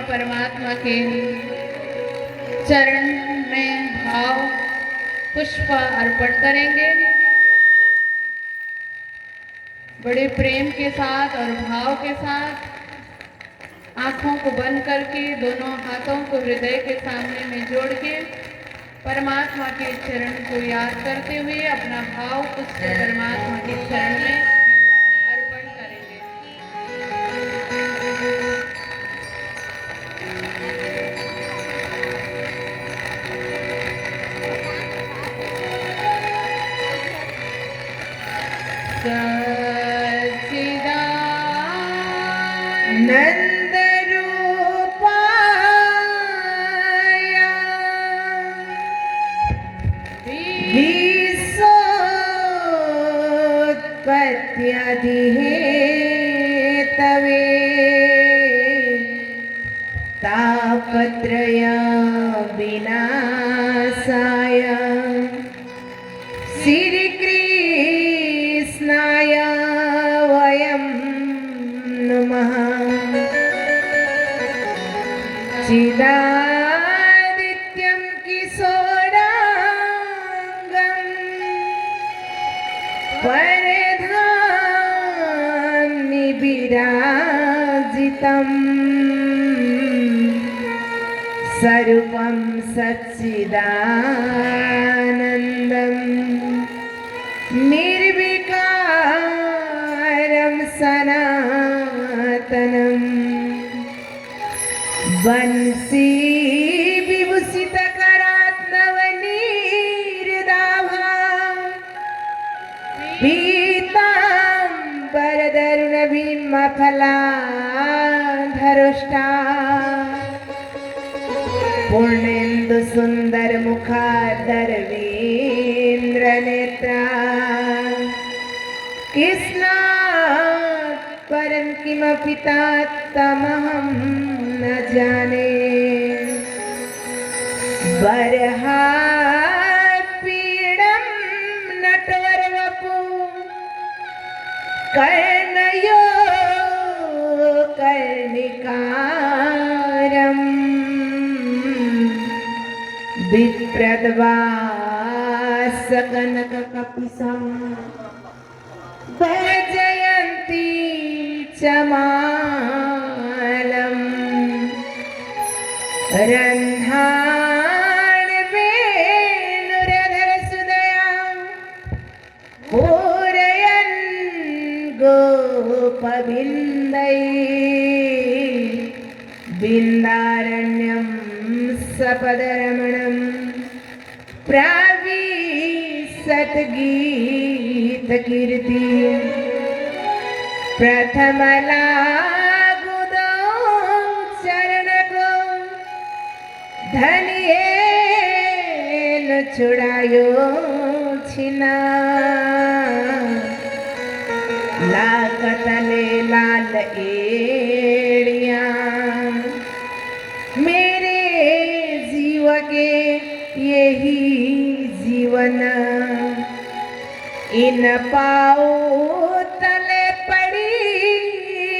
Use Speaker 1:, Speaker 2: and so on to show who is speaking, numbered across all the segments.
Speaker 1: परमात्मा के चरण में भाव पुष्प अर्पण करेंगे। बड़े प्रेम के साथ और भाव के साथ आंखों को बंद करके दोनों हाथों को हृदय के सामने में जोड़ के परमात्मा के चरण को याद करते हुए अपना भाव पुष्प परमात्मा के चरण में अर्पण करेंगे।
Speaker 2: नंद रूपाय विश्वोत्पत्त्यधिहेतवे तापत्रय विनाशाय श्रीकृष्णाय वयं नमः। चिदादित्यं किशोरांगं परधामि विराजितम् स्वरूपं सच्चिदानन्दं निर्विकारं सनातनम् बंसी विभूषितकरात्नवनीर्दाभा पीताम्बरधरुणभीमफलाधरुष्टा पूर्णेन्दु सुंदर मुखादरवीन्द्रनेत्रा कृष्णात् परं किमपि तमहं न जाने। बर्हापीडं नटवरवपु कर्णयो कर्णिकारम् विप्रद्वासकनककपिशं वैजयन्ती च मालम् रन्ध्राणवेणुरधरसुदया पूरयन् गोपविन्दैः बिन्दारण्यं सपदरमणं प्राविशत् गीतकीर्ति प्रथमलागुदो चरणको धनियेन छुड़ायो छिना लाकतले लाल एड़िया मेरे जीव के यही जीवन इन पाओ तले पड़ी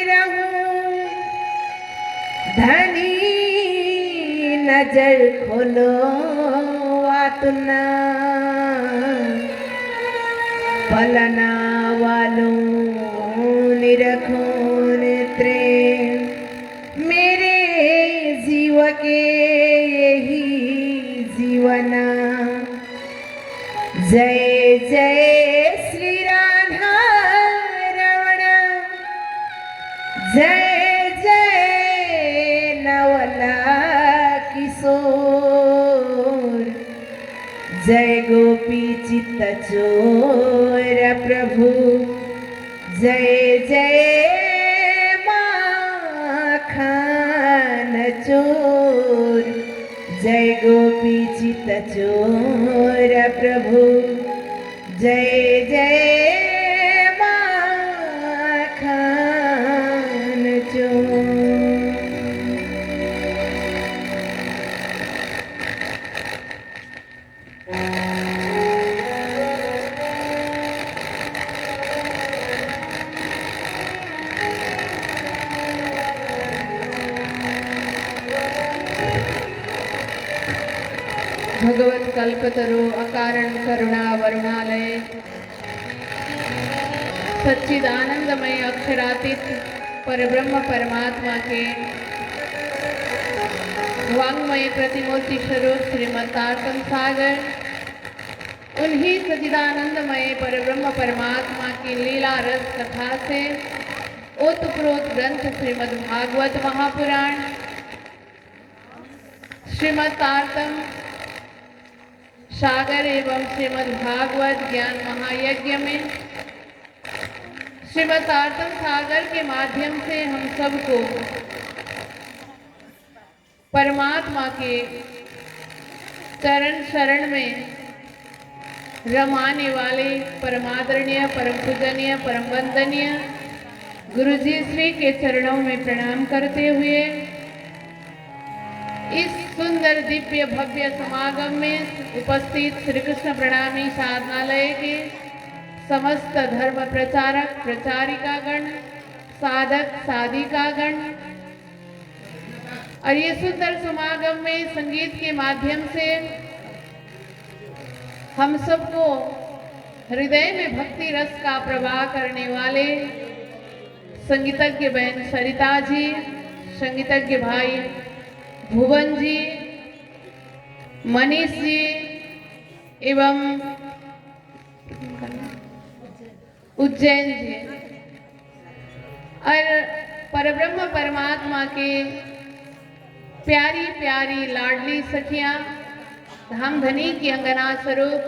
Speaker 2: रहूं धनी नजर खोलो आतना पलना वालों निरखो नेत्रे मेरे जीव के यही जीवन। जय जय श्री राधा रमण जय जय नवला किशोर जय गोपी चित्त चोर प्रभु जय जय माखन चोर जय गोपी चित्त चोर प्रभु जय जय माखन चोर।
Speaker 1: भगवत कल्पतरु अकारण करुणा वरुणालय सच्चिदानंदमय अक्षरातीत परब्रह्म परमात्मा के वांग्मय प्रतिमूर्ति स्वरूप श्रीमद् तारतम सागर, उन्हीं सच्चिदानंदमय परब्रह्म परमात्मा की लीला रस कथा से ओतप्रोत ग्रंथ श्रीमद् भागवत महापुराण, श्रीमद् तारतम सागर एवं श्रीमद् भागवत ज्ञान महायज्ञ में श्रीमद् तारतम सागर के माध्यम से हम सबको परमात्मा के चरण शरण में रमाने वाले परमादरणीय, परम पूजनीय, परम वंदनीय गुरु जी श्री के चरणों में प्रणाम करते हुए इस सुंदर दिव्य भव्य समागम में उपस्थित श्री कृष्ण प्रणामी साधनालय के समस्त धर्म प्रचारक प्रचारिकागण, साधक साधिकागण और ये सुंदर समागम में संगीत के माध्यम से हम सबको हृदय में भक्ति रस का प्रवाह करने वाले संगीतज्ञ बहन सरिता जी, संगीतज्ञ भाई भुवन जी, मनीष जी एवं उज्जैन जी और परब्रह्म परमात्मा के प्यारी प्यारी लाडली सखियां, धामधनी की अंगना स्वरूप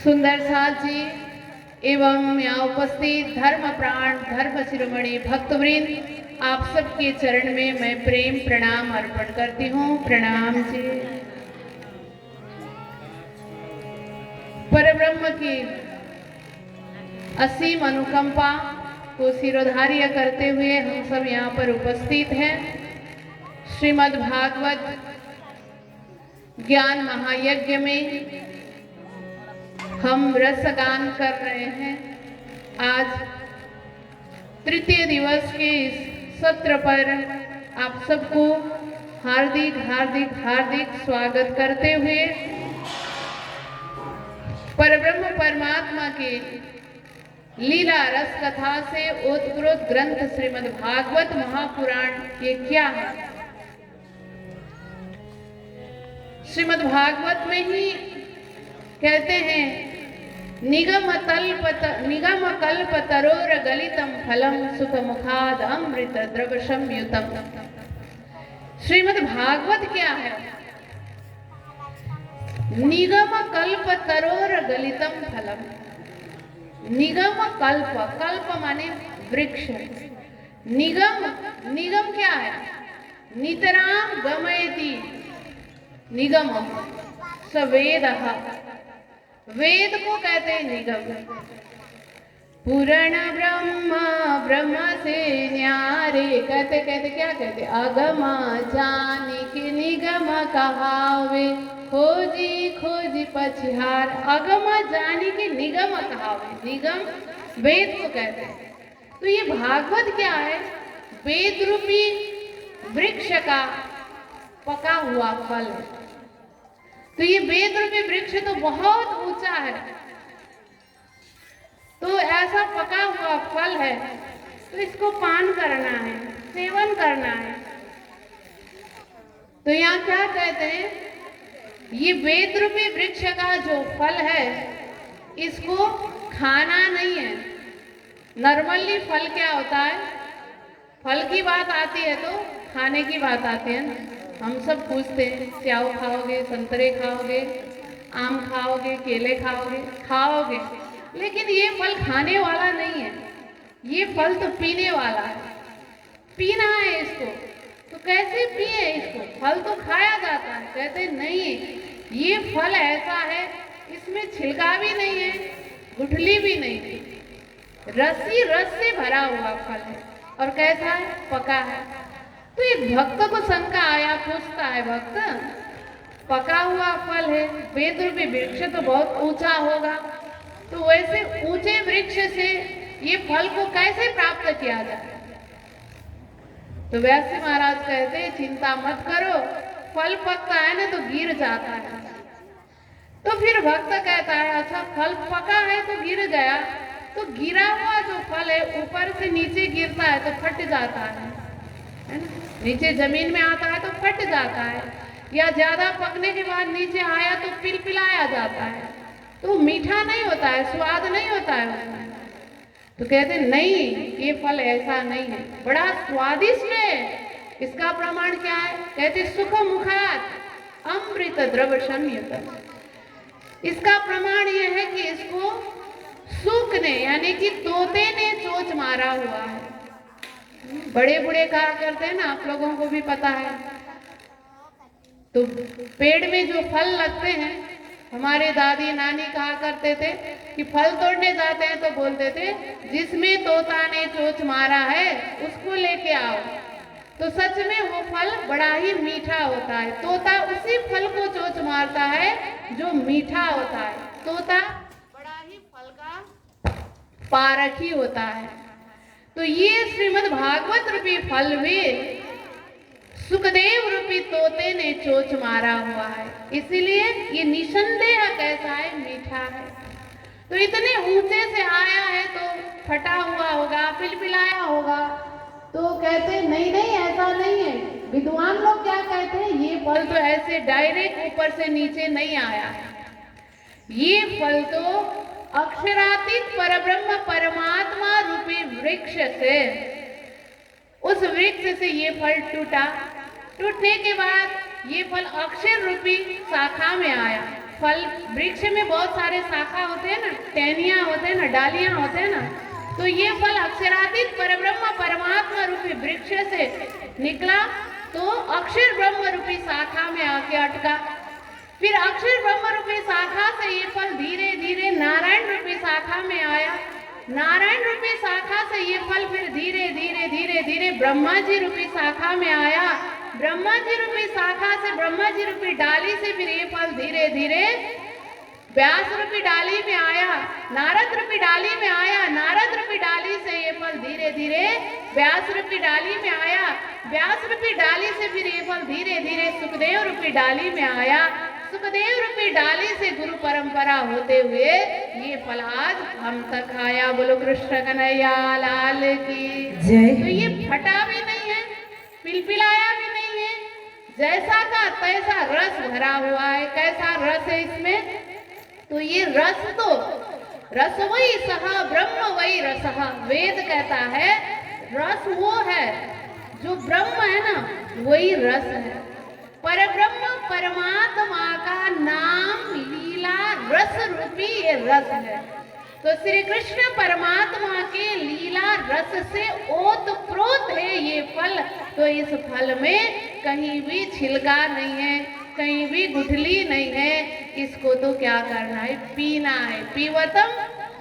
Speaker 1: सुंदर साथ जी एवं यहाँ उपस्थित धर्म प्राण धर्म शिरोमणि भक्तवृंद, आप सबके चरण में मैं प्रेम प्रणाम अर्पण करती हूँ। प्रणाम जी। परब्रह्म की असीम अनुकंपा को सिरोधार्य करते हुए हम सब यहाँ पर उपस्थित हैं। श्रीमद् भागवत ज्ञान महायज्ञ में हम रसगान कर रहे हैं। आज तृतीय दिवस के इस सत्र पर आप सबको हार्दिक हार्दिक हार्दिक स्वागत करते हुए परब्रह्म परमात्मा के लीला रस कथा से ओतप्रोत ग्रंथ श्रीमद् भागवत महापुराण ये क्या है। श्रीमद् भागवत में ही कहते हैं निगम कल्प तरोर गलितम फलम सुख मुखाद अमृत द्रव संयुतम। श्रीमद् भागवत क्या है? निगम कल्प तरोर गलितम फलम। निगम कल्प, कल्प माने वृक्ष। निगम, निगम क्या है? नितराम गमयति निगम सवेदः, वेद को कहते हैं निगम। पूर्ण ब्रह्म, ब्रह्म से न्यारे, कहते कहते क्या कहते? अगम जानिक निगम कहावे, खोजी खोजी पछिहार। अगम जानिक निगम कहावे, निगम वेद को कहते हैं। तो ये भागवत क्या है? वेद रूपी वृक्ष का पका हुआ फल है। तो ये वेद रूपी वृक्ष तो बहुत ऊंचा है, तो ऐसा पका हुआ फल है, तो इसको पान करना है, सेवन करना है। तो यहाँ क्या कहते हैं? ये वेद रूपी वृक्ष का जो फल है इसको खाना नहीं है। नॉर्मली फल क्या होता है? फल की बात आती है तो खाने की बात आती है ना। हम सब पूछते हैं स्याव खाओगे, संतरे खाओगे, आम खाओगे, केले खाओगे, खाओगे, लेकिन ये फल खाने वाला नहीं है। ये फल तो पीने वाला है, पीना है इसको। तो कैसे पिए इसको? फल तो खाया जाता है। कहते नहीं, ये फल ऐसा है इसमें छिलका भी नहीं है, गुठली भी नहीं है, रसी रस से भरा हुआ फल है। और कैसा है? पका है। तो एक भक्त को शंका आया, पूछता है भक्त, पका हुआ फल है, वेद रूपी वृक्ष तो बहुत ऊंचा होगा, तो वैसे ऊंचे वृक्ष से ये फल को कैसे प्राप्त किया जाए? तो व्यास महाराज कहते चिंता मत करो, फल पकता है ना तो गिर जाता है। तो फिर भक्त कहता है अच्छा फल पका है तो गिर गया, तो गिरा हुआ जो फल है ऊपर से नीचे गिरता है तो फट जाता है ना, नीचे जमीन में आता है तो फट जाता है, या ज्यादा पकने के बाद नीचे आया तो पिलपिलाया जाता है, तो मीठा नहीं होता है, स्वाद नहीं होता है उसमें। तो कहते नहीं, ये फल ऐसा नहीं है, बड़ा स्वादिष्ट है। इसका प्रमाण क्या है? कहते सुख मुखात अमृत द्रव संयुत। इसका प्रमाण यह है कि इसको सूक ने यानी कि तोते ने चोंच मारा हुआ है। बड़े बूढ़े कहा करते हैं ना, आप लोगों को भी पता है, तो पेड़ में जो फल लगते हैं, हमारे दादी नानी कहा करते थे कि फल तोड़ने जाते हैं तो बोलते थे जिसमें तोता ने चोंच मारा है उसको लेके आओ। तो सच में वो फल बड़ा ही मीठा होता है। तोता उसी फल को चोंच मारता है जो मीठा होता है। तोता बड़ा ही फल का पारखी होता है। तो ये श्रीमद् भागवत रूपी फल में सुखदेव रूपी तोते ने चोंच मारा हुआ है, इसीलिए ये निसंदेह कैसा है, मीठा है। तो इतने ऊंचे से आया है तो फटा हुआ होगा, पिलपिलाया होगा, तो कहते नहीं नहीं ऐसा नहीं है। विद्वान लोग क्या कहते हैं, ये फल तो ऐसे डायरेक्ट ऊपर से नीचे नहीं आया है, ये फल तो अक्षरातीत परब्रह्म परमात्मा रूपी वृक्ष से, उस वृक्ष से ये फल टूटा, टूटने के बाद ये फल अक्षर रूपी शाखा में आया। फल वृक्ष में बहुत सारे शाखा होते हैं ना, टहनियां होते हैं ना, डालियां होते हैं ना, तो ये फल अक्षरातीत परब्रह्म परमात्मा रूपी वृक्ष से निकला, तो अक्षर ब्रह्म रूपी शाखा में आके अटका। फिर अक्षर ब्रह्म रूपी शाखा से ये फल धीरे धीरे नारायण रूपी शाखा में आया। नारायण रूपी शाखा से ये फल फिर धीरे धीरे धीरे धीरे ब्रह्मा जी रूपी शाखा में आया। ब्रह्मा जी रूपी शाखा से ब्रह्मा जी रूपी डाली से फिर ये फल धीरे धीरे व्यास रूपी डाली में आया, नारद रूपी डाली में आया, नारद रूपी डाली से ये फल धीरे धीरे व्यास रूपी डाली में आया, व्यास रूपी डाली से फिर ये फल धीरे धीरे सुखदेव रूपी डाली में आया, सुखदेव रूपी डाली से गुरु परंपरा होते हुए ये फल आज हम तक आया। बोलो कृष्ण कन्हैया लाल की
Speaker 2: जय।
Speaker 1: तो ये फटा भी नहीं है, पिलपिलाया भी नहीं है, जैसा का तैसा रस भरा हुआ है। कैसा रस है इसमें? तो ये रस तो रस वही सहा ब्रह्म वही रसहा, वेद कहता है रस वो है जो ब्रह्म है ना, वही रस है। परब्रह्म परमात्मा का नाम लीला रस रूपी ये रस है। तो श्री कृष्ण परमात्मा के लीला रस से ओतप्रोत है ये फल। तो इस फल में कहीं भी छिलका नहीं है, कहीं भी गुठली नहीं है। इसको तो क्या करना है, पीना है। पीवतम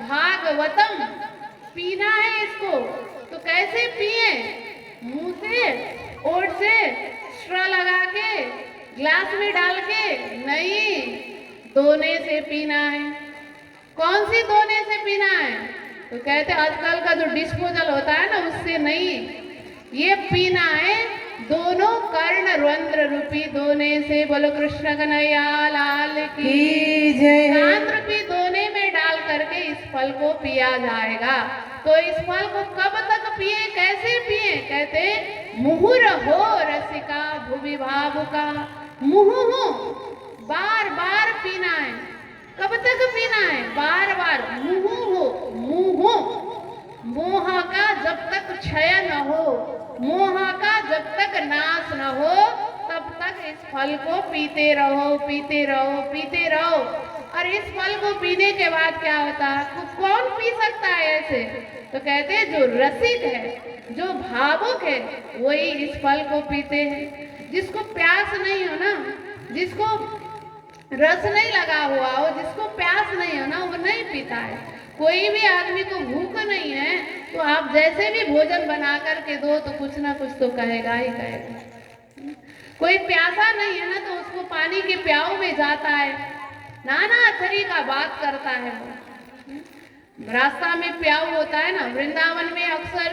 Speaker 1: भागवतम, पीना है इसको। तो कैसे पिए? मुंह से, ओठ से, स्ट्रॉ लगा के, ग्लास में डाल के नहीं, दोने से पीना है। कौन सी दोने से पीना है? तो कहते आजकल का जो डिस्पोजल होता है ना, उससे नहीं, ये पीना है दोनों कर्ण रंध्र रूपी दोने से। बोलो कृष्ण कन्हैया लाल की
Speaker 2: जय।
Speaker 1: कान रूपी दोने में डाल करके इस फल को पिया जाएगा। तो इस फल को कब तक पिए, कैसे पिए? कहते मुहुर हो रसिका भुवि भावुका, मुहु बार बार पीना है। कब तक पीना है? बार बार। मुहु हो, मुहु मोह का जब तक क्षय न हो, मोह का जब तक नाश न हो, तब तक इस फल को पीते रहो, पीते रहो, पीते रहो। और इस फल को पीने के बाद क्या होता है? कौन पी सकता है ऐसे? तो कहते हैं जो रसिक है, जो भावुक है, वही इस फल को पीते हैं। जिसको प्यास नहीं हो ना, जिसको रस नहीं लगा हुआ हो, जिसको प्यास नहीं हो ना, वो नहीं पीता है। कोई भी आदमी को भूख नहीं है तो आप जैसे भी भोजन बना करके दो तो कुछ ना कुछ तो कहेगा ही कहेगा। कोई प्यासा नहीं है ना तो उसको पानी के प्याऊ में जाता है, नाना तरीका बात करता है वो। रास्ता में प्याऊ होता है ना, वृंदावन में अक्सर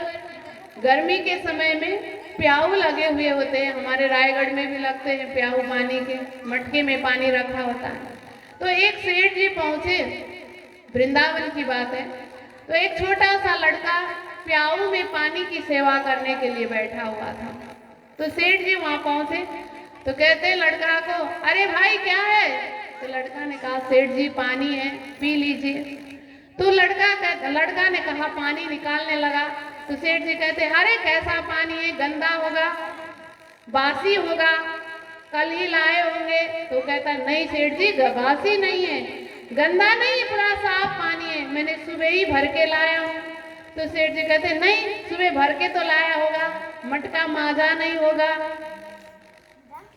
Speaker 1: गर्मी के समय में प्याऊ लगे हुए होते हैं, हमारे रायगढ़ में भी लगते हैं प्याऊ, पानी के मटके में पानी रखा होता है। तो एक सेठ जी पहुंचे, वृंदावन की बात है, तो एक छोटा सा लड़का प्याऊ में पानी की सेवा करने के लिए बैठा हुआ था। तो सेठ जी वहां पहुंचे तो कहते लड़का को, अरे भाई क्या है? तो लड़का ने कहा, सेठ जी पानी है, पी लीजिए। तो लड़का ने कहा, पानी निकालने लगा। तो सेठ जी कहते, अरे कैसा पानी है, गंदा होगा, बासी होगा, कल ही लाए होंगे। तो कहता, नहीं सेठ जी, बासी नहीं है, गंदा नहीं, पूरा साफ पानी है, मैंने सुबह ही भर के लाया हूँ। तो सेठ जी कहते, नहीं सुबह भर के तो लाया होगा, मटका माजा नहीं होगा।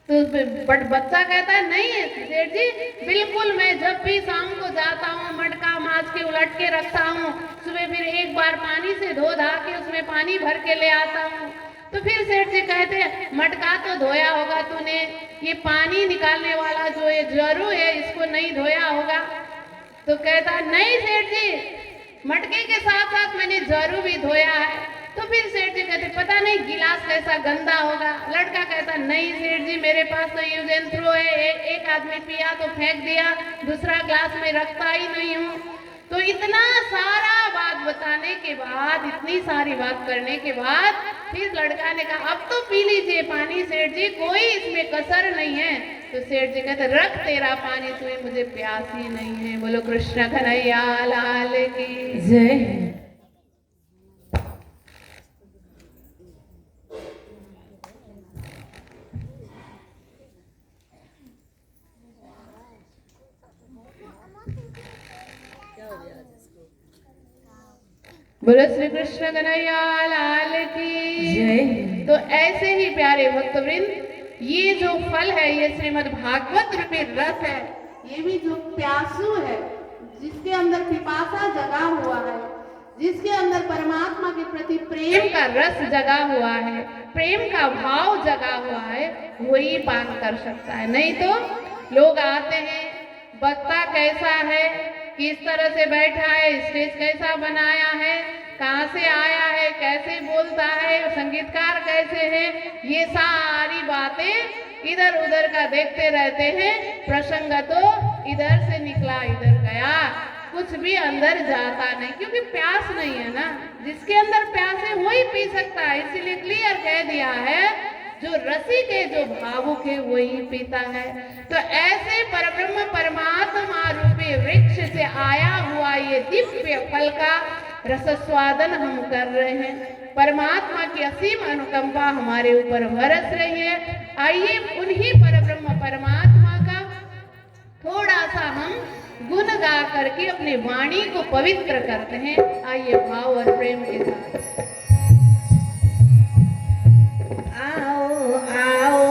Speaker 1: तो बट बच्चा कहता है, नहीं है सेठ जी, बिल्कुल, मैं जब भी शाम को जाता हूँ मटका माज के उलट के रखता हूँ, सुबह फिर एक बार पानी से धो धा के उसमें पानी भर के ले आता हूँ। तो फिर सेठ जी कहते, मटका तो धोया होगा तूने, ये पानी निकालने वाला जो ये जरू है इसको नहीं धोया होगा। तो कहता, नहीं सेठ जी, मटके के साथ साथ मैंने जरू भी धोया है। तो फिर सेठ जी कहते, पता नहीं गिलास कैसा गंदा होगा। लड़का कहता, नहीं सेठ जी, मेरे पास तो यूज एंड थ्रो है, एक आदमी पिया तो फेंक दिया, दूसरा ग्लास में रखता ही नहीं हूँ। तो इतना सारा बात बताने के बाद, इतनी सारी बात करने के बाद फिर लड़का ने कहा, अब तो पी लीजिए पानी सेठ जी, कोई इसमें कसर नहीं है। तो सेठ जी कहते, रख तेरा पानी, तुम्हें मुझे प्यास ही नहीं है। बोलो कृष्ण कन्हैया लाल की
Speaker 2: जय।
Speaker 1: बोलो श्री कृष्ण कन्हैया लाल की
Speaker 2: जय।
Speaker 1: तो ऐसे ही प्यारे भक्तवृंद, ये जो फल है, ये श्रीमद् भागवत रूपी रस है, ये भी जो प्यासू है, जिसके अंदर पिपासा जगा हुआ है, जिसके अंदर परमात्मा के प्रति प्रेम का रस जगा हुआ है, प्रेम का भाव जगा हुआ है, वही पान कर सकता है। नहीं तो लोग आते हैं, वक्ता कैसा है, किस तरह से बैठा है, स्टेज कैसा बनाया है, कहाँ से आया है, कैसे बोलता है, संगीतकार कैसे है, ये सारी बातें इधर उधर का देखते रहते हैं। प्रसंग तो इधर से निकला इधर गया, कुछ भी अंदर जाता नहीं, क्योंकि प्यास नहीं है ना। जिसके अंदर प्यास है वही पी सकता है। इसीलिए क्लियर कह दिया है, जो रसिक है, जो भावुक है, वही पीता है। तो ऐसे परब्रह्म परमात्मा रूपी वृक्ष से आया हुआ ये दिव्य फल का रसस्वादन हम कर रहे हैं। परमात्मा की असीम अनुकंपा हमारे ऊपर बरस रही है। आइए उन्हीं परब्रह्म परमात्मा का थोड़ा सा हम गुण गा करके अपनी वाणी को पवित्र करते हैं। आइए भाव और प्रेम के साथ।
Speaker 2: आओ आओ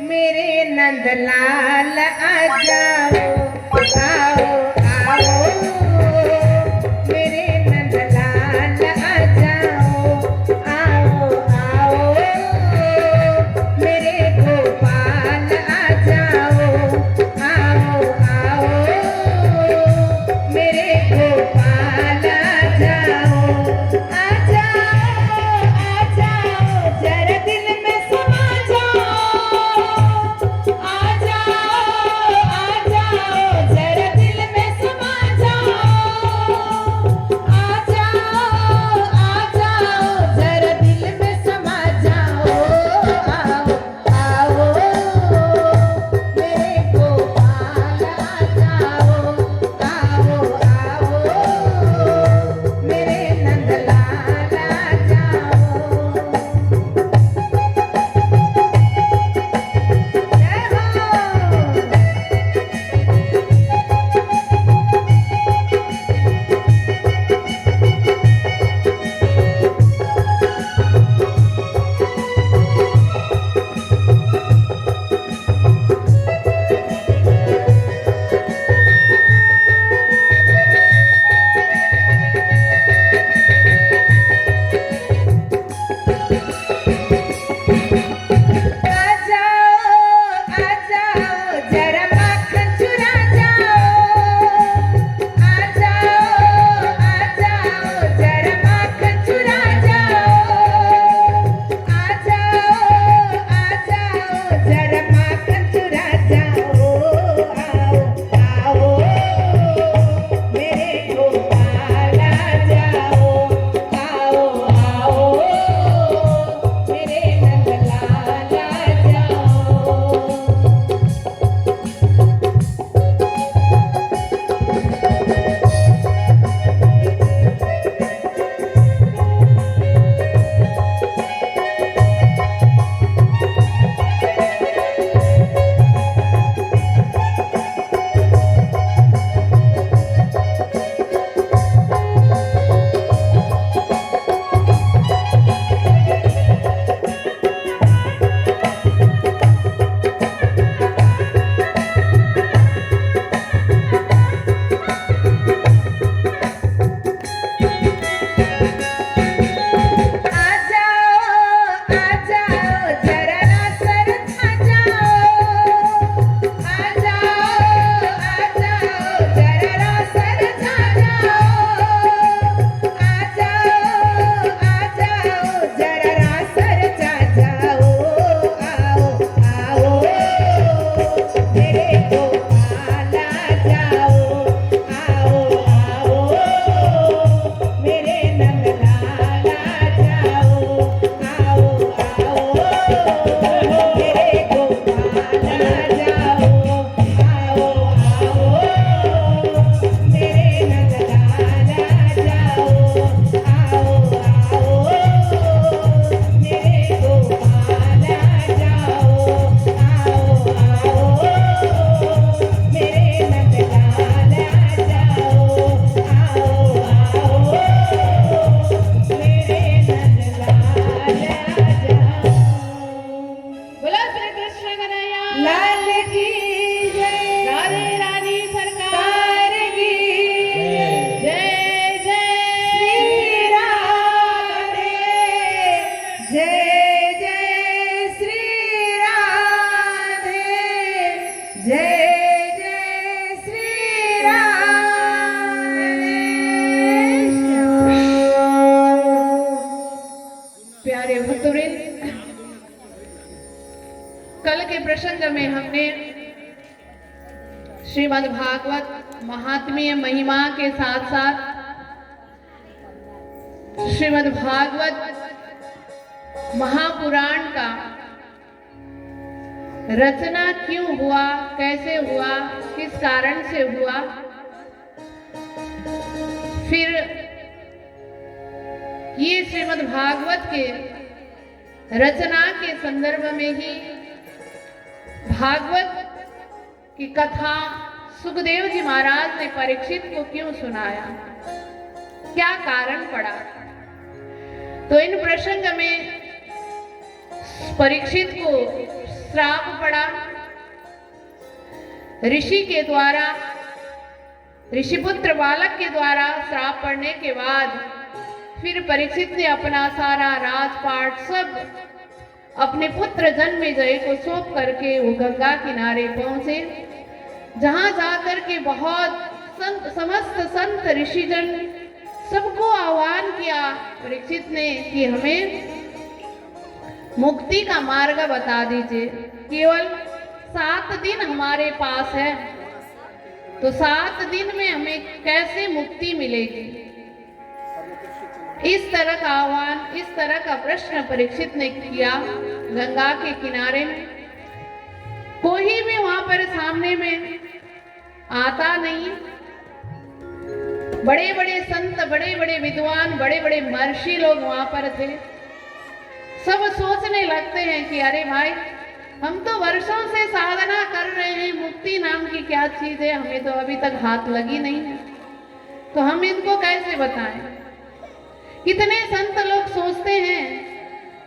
Speaker 2: मेरे नंदलाल आ जाओ, आओ आओ मेरे नंदलाल आ जाओ, आओ आओ मेरे गोपाल आ जाओ, आओ आओ मेरे गोपाल आ जाओ, आ जाओ जरा दिल में समा जाओ, आ जाओ
Speaker 1: कृष्ण कन्हैया
Speaker 2: लाल की जय।
Speaker 1: राधे रानी सरकार
Speaker 2: की
Speaker 1: जय जय
Speaker 2: श्री राधे। जय जय श्री राधे। जय जय श्री राधे।
Speaker 1: प्यारे भक्तवृंद, कल के प्रसंग में हमने श्रीमद् भागवत महात्म्य महिमा के साथ साथ श्रीमद् भागवत महापुराण का रचना क्यों हुआ, कैसे हुआ, किस कारण से हुआ, फिर ये श्रीमद् भागवत के रचना के संदर्भ में ही भागवत की कथा सुखदेव जी महाराज ने परीक्षित को क्यों सुनाया, क्या कारण पड़ा। तो इन प्रसंग में परीक्षित को श्राप पड़ा। ऋषि के द्वारा, ऋषिपुत्र बालक के द्वारा श्राप पड़ने के बाद फिर परीक्षित ने अपना सारा राजपाट सब अपने पुत्र जन्मेजय को सौंप करके वो गंगा किनारे पहुंचे, जहां जाकर के बहुत समस्त संत ऋषिजन सबको आह्वान किया परीक्षित ने कि हमें मुक्ति का मार्ग बता दीजिए। केवल 7 दिन हमारे पास है, तो 7 दिन में हमें कैसे मुक्ति मिलेगी। इस तरह का आह्वान, इस तरह का प्रश्न परीक्षित ने किया। गंगा के किनारे में कोई भी वहां पर सामने में आता नहीं। बड़े बड़े संत, बड़े बड़े विद्वान, बड़े बड़े महर्षि लोग वहां पर थे। सब सोचने लगते हैं कि अरे भाई, हम तो वर्षों से साधना कर रहे हैं, मुक्ति नाम की क्या चीज है हमें तो अभी तक हाथ लगी नहीं है, तो हम इनको कैसे बताएं। कितने संत लोग सोचते हैं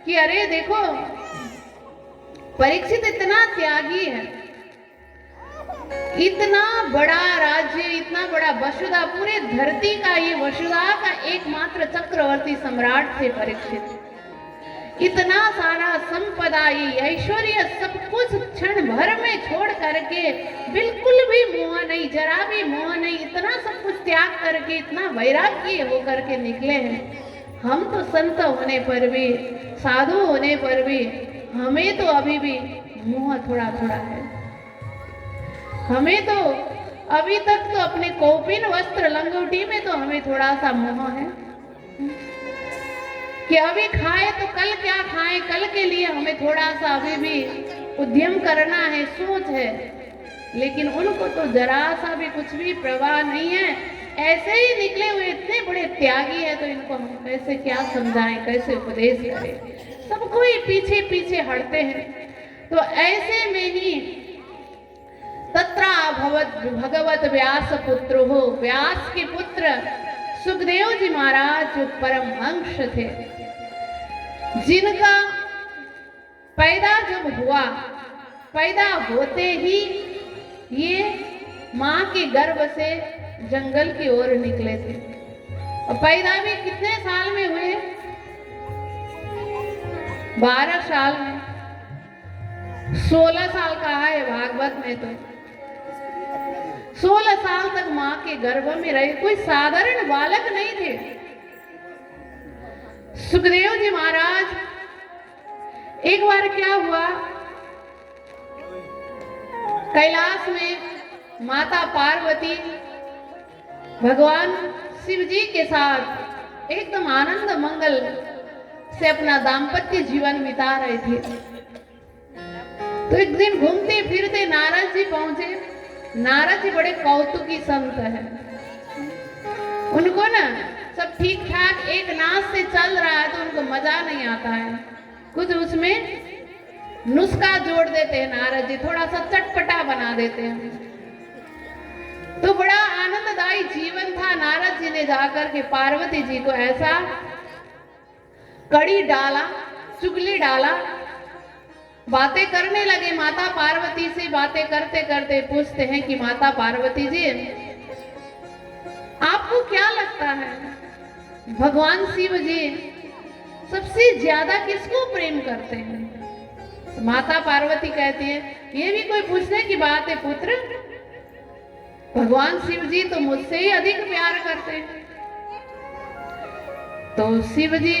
Speaker 1: कि अरे देखो, परीक्षित इतना त्यागी है, इतना बड़ा राज्य, इतना बड़ा वसुधा, पूरे धरती का ये वसुधा का एकमात्र चक्रवर्ती सम्राट थे परीक्षित। इतना सारा संपदा, ये ऐश्वर्य सब कुछ क्षण भर में छोड़ करके, बिल्कुल भी मोह नहीं, जरा भी मोह नहीं, इतना सब कुछ त्याग करके, इतना वैराग्य हो करके निकले हैं। हम तो संत होने पर भी, साधु होने पर भी हमें तो अभी भी मोह थोड़ा थोड़ा है। हमें तो अभी तक तो अपने कौपीन वस्त्र लंगोटी में तो हमें थोड़ा सा मोह है कि अभी खाए तो कल क्या खाएं, कल के लिए हमें थोड़ा सा अभी भी उद्यम करना है, सोच है। लेकिन उनको तो जरा सा भी कुछ भी प्रवाह नहीं है। ऐसे ही निकले हुए इतने बड़े त्यागी है, तो इनको हम कैसे क्या समझाएं, कैसे उपदेश करें। सबको ही पीछे पीछे हटते हैं। तो ऐसे में ही तत्रा भगवत व्यास पुत्र हो, व्यास के पुत्र सुखदेव जी महाराज जो परमहंस थे, जिनका पैदा जब हुआ, पैदा होते ही ये माँ के गर्भ से जंगल की ओर निकले थे। और पैदा भी कितने साल में हुए? 12 साल में। 16 साल कहा है भागवत में, तो 16 साल तक माँ के गर्भ में रहे। कोई साधारण बालक नहीं थे। सुखदेव जी महाराज, एक बार क्या हुआ, कैलाश में माता पार्वती भगवान शिव जी के साथ एकदम आनंद मंगल से अपना दाम्पत्य जीवन बिता रहे थे। तो एक दिन घूमते फिरते नारद जी पहुंचे। नारद जी बड़े कौतुकी संत हैं। उनको ना सब ठीक ठाक एक नाच से चल रहा है तो उनको मजा नहीं आता है, कुछ उसमें नुस्खा जोड़ देते हैं नारद जी, थोड़ा सा चटपटा बना देते हैं। तो बड़ा आनंददायी जीवन था। नारद जी ने जाकर के पार्वती जी को ऐसा कड़ी डाला, चुगली डाला बातें करने लगे। माता पार्वती से बातें करते करते पूछते हैं कि माता पार्वती जी, आपको क्या लगता है भगवान शिव जी सबसे ज्यादा किसको प्रेम करते हैं? तो माता पार्वती कहती है, ये भी कोई पूछने की बात है पुत्र, भगवान शिव जी तो मुझसे ही अधिक प्यार करते हैं। तो शिव जी,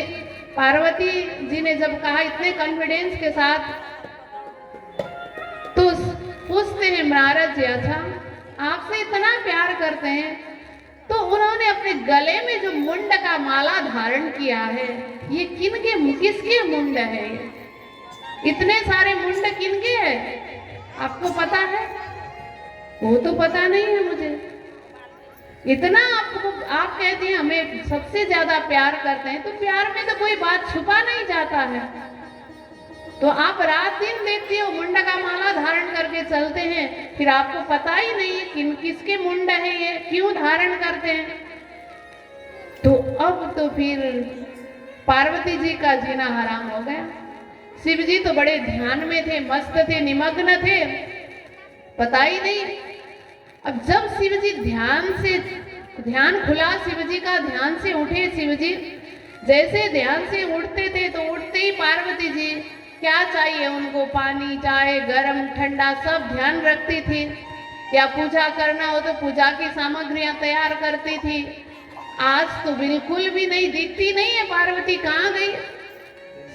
Speaker 1: पार्वती जी ने जब कहा इतने कॉन्फिडेंस के साथ, तो पूछते हैं नारद जी, अच्छा आपसे इतना प्यार करते हैं तो उन्होंने अपने गले में जो मुंड का माला धारण किया है, ये किसके मुंड है? इतने सारे मुंड किनके हैं आपको पता है? वो तो पता नहीं है मुझे। इतना आप कहते हैं हमें सबसे ज्यादा प्यार करते हैं, तो प्यार में तो कोई बात छुपा नहीं जाता है। तो आप रात दिन देखते हो मुंड का माला धारण करके चलते हैं, फिर आपको पता ही नहीं है किसके मुंड है, ये क्यों धारण करते हैं। तो अब तो फिर पार्वती जी का जीना हराम हो गया। शिव जी तो बड़े ध्यान में थे, मस्त थे, निमग्न थे, पता ही नहीं। अब जब शिव जी ध्यान खुला शिव जी का, ध्यान से उठे शिव जी, जैसे ध्यान से उठते थे तो उठते ही पार्वती जी क्या चाहिए उनको, पानी, चाय, गरम, ठंडा सब ध्यान रखती थी। या पूजा करना हो तो पूजा की सामग्रियां तैयार करती थी। आज तो बिल्कुल भी नहीं दिखती नहीं है पार्वती, कहाँ गई?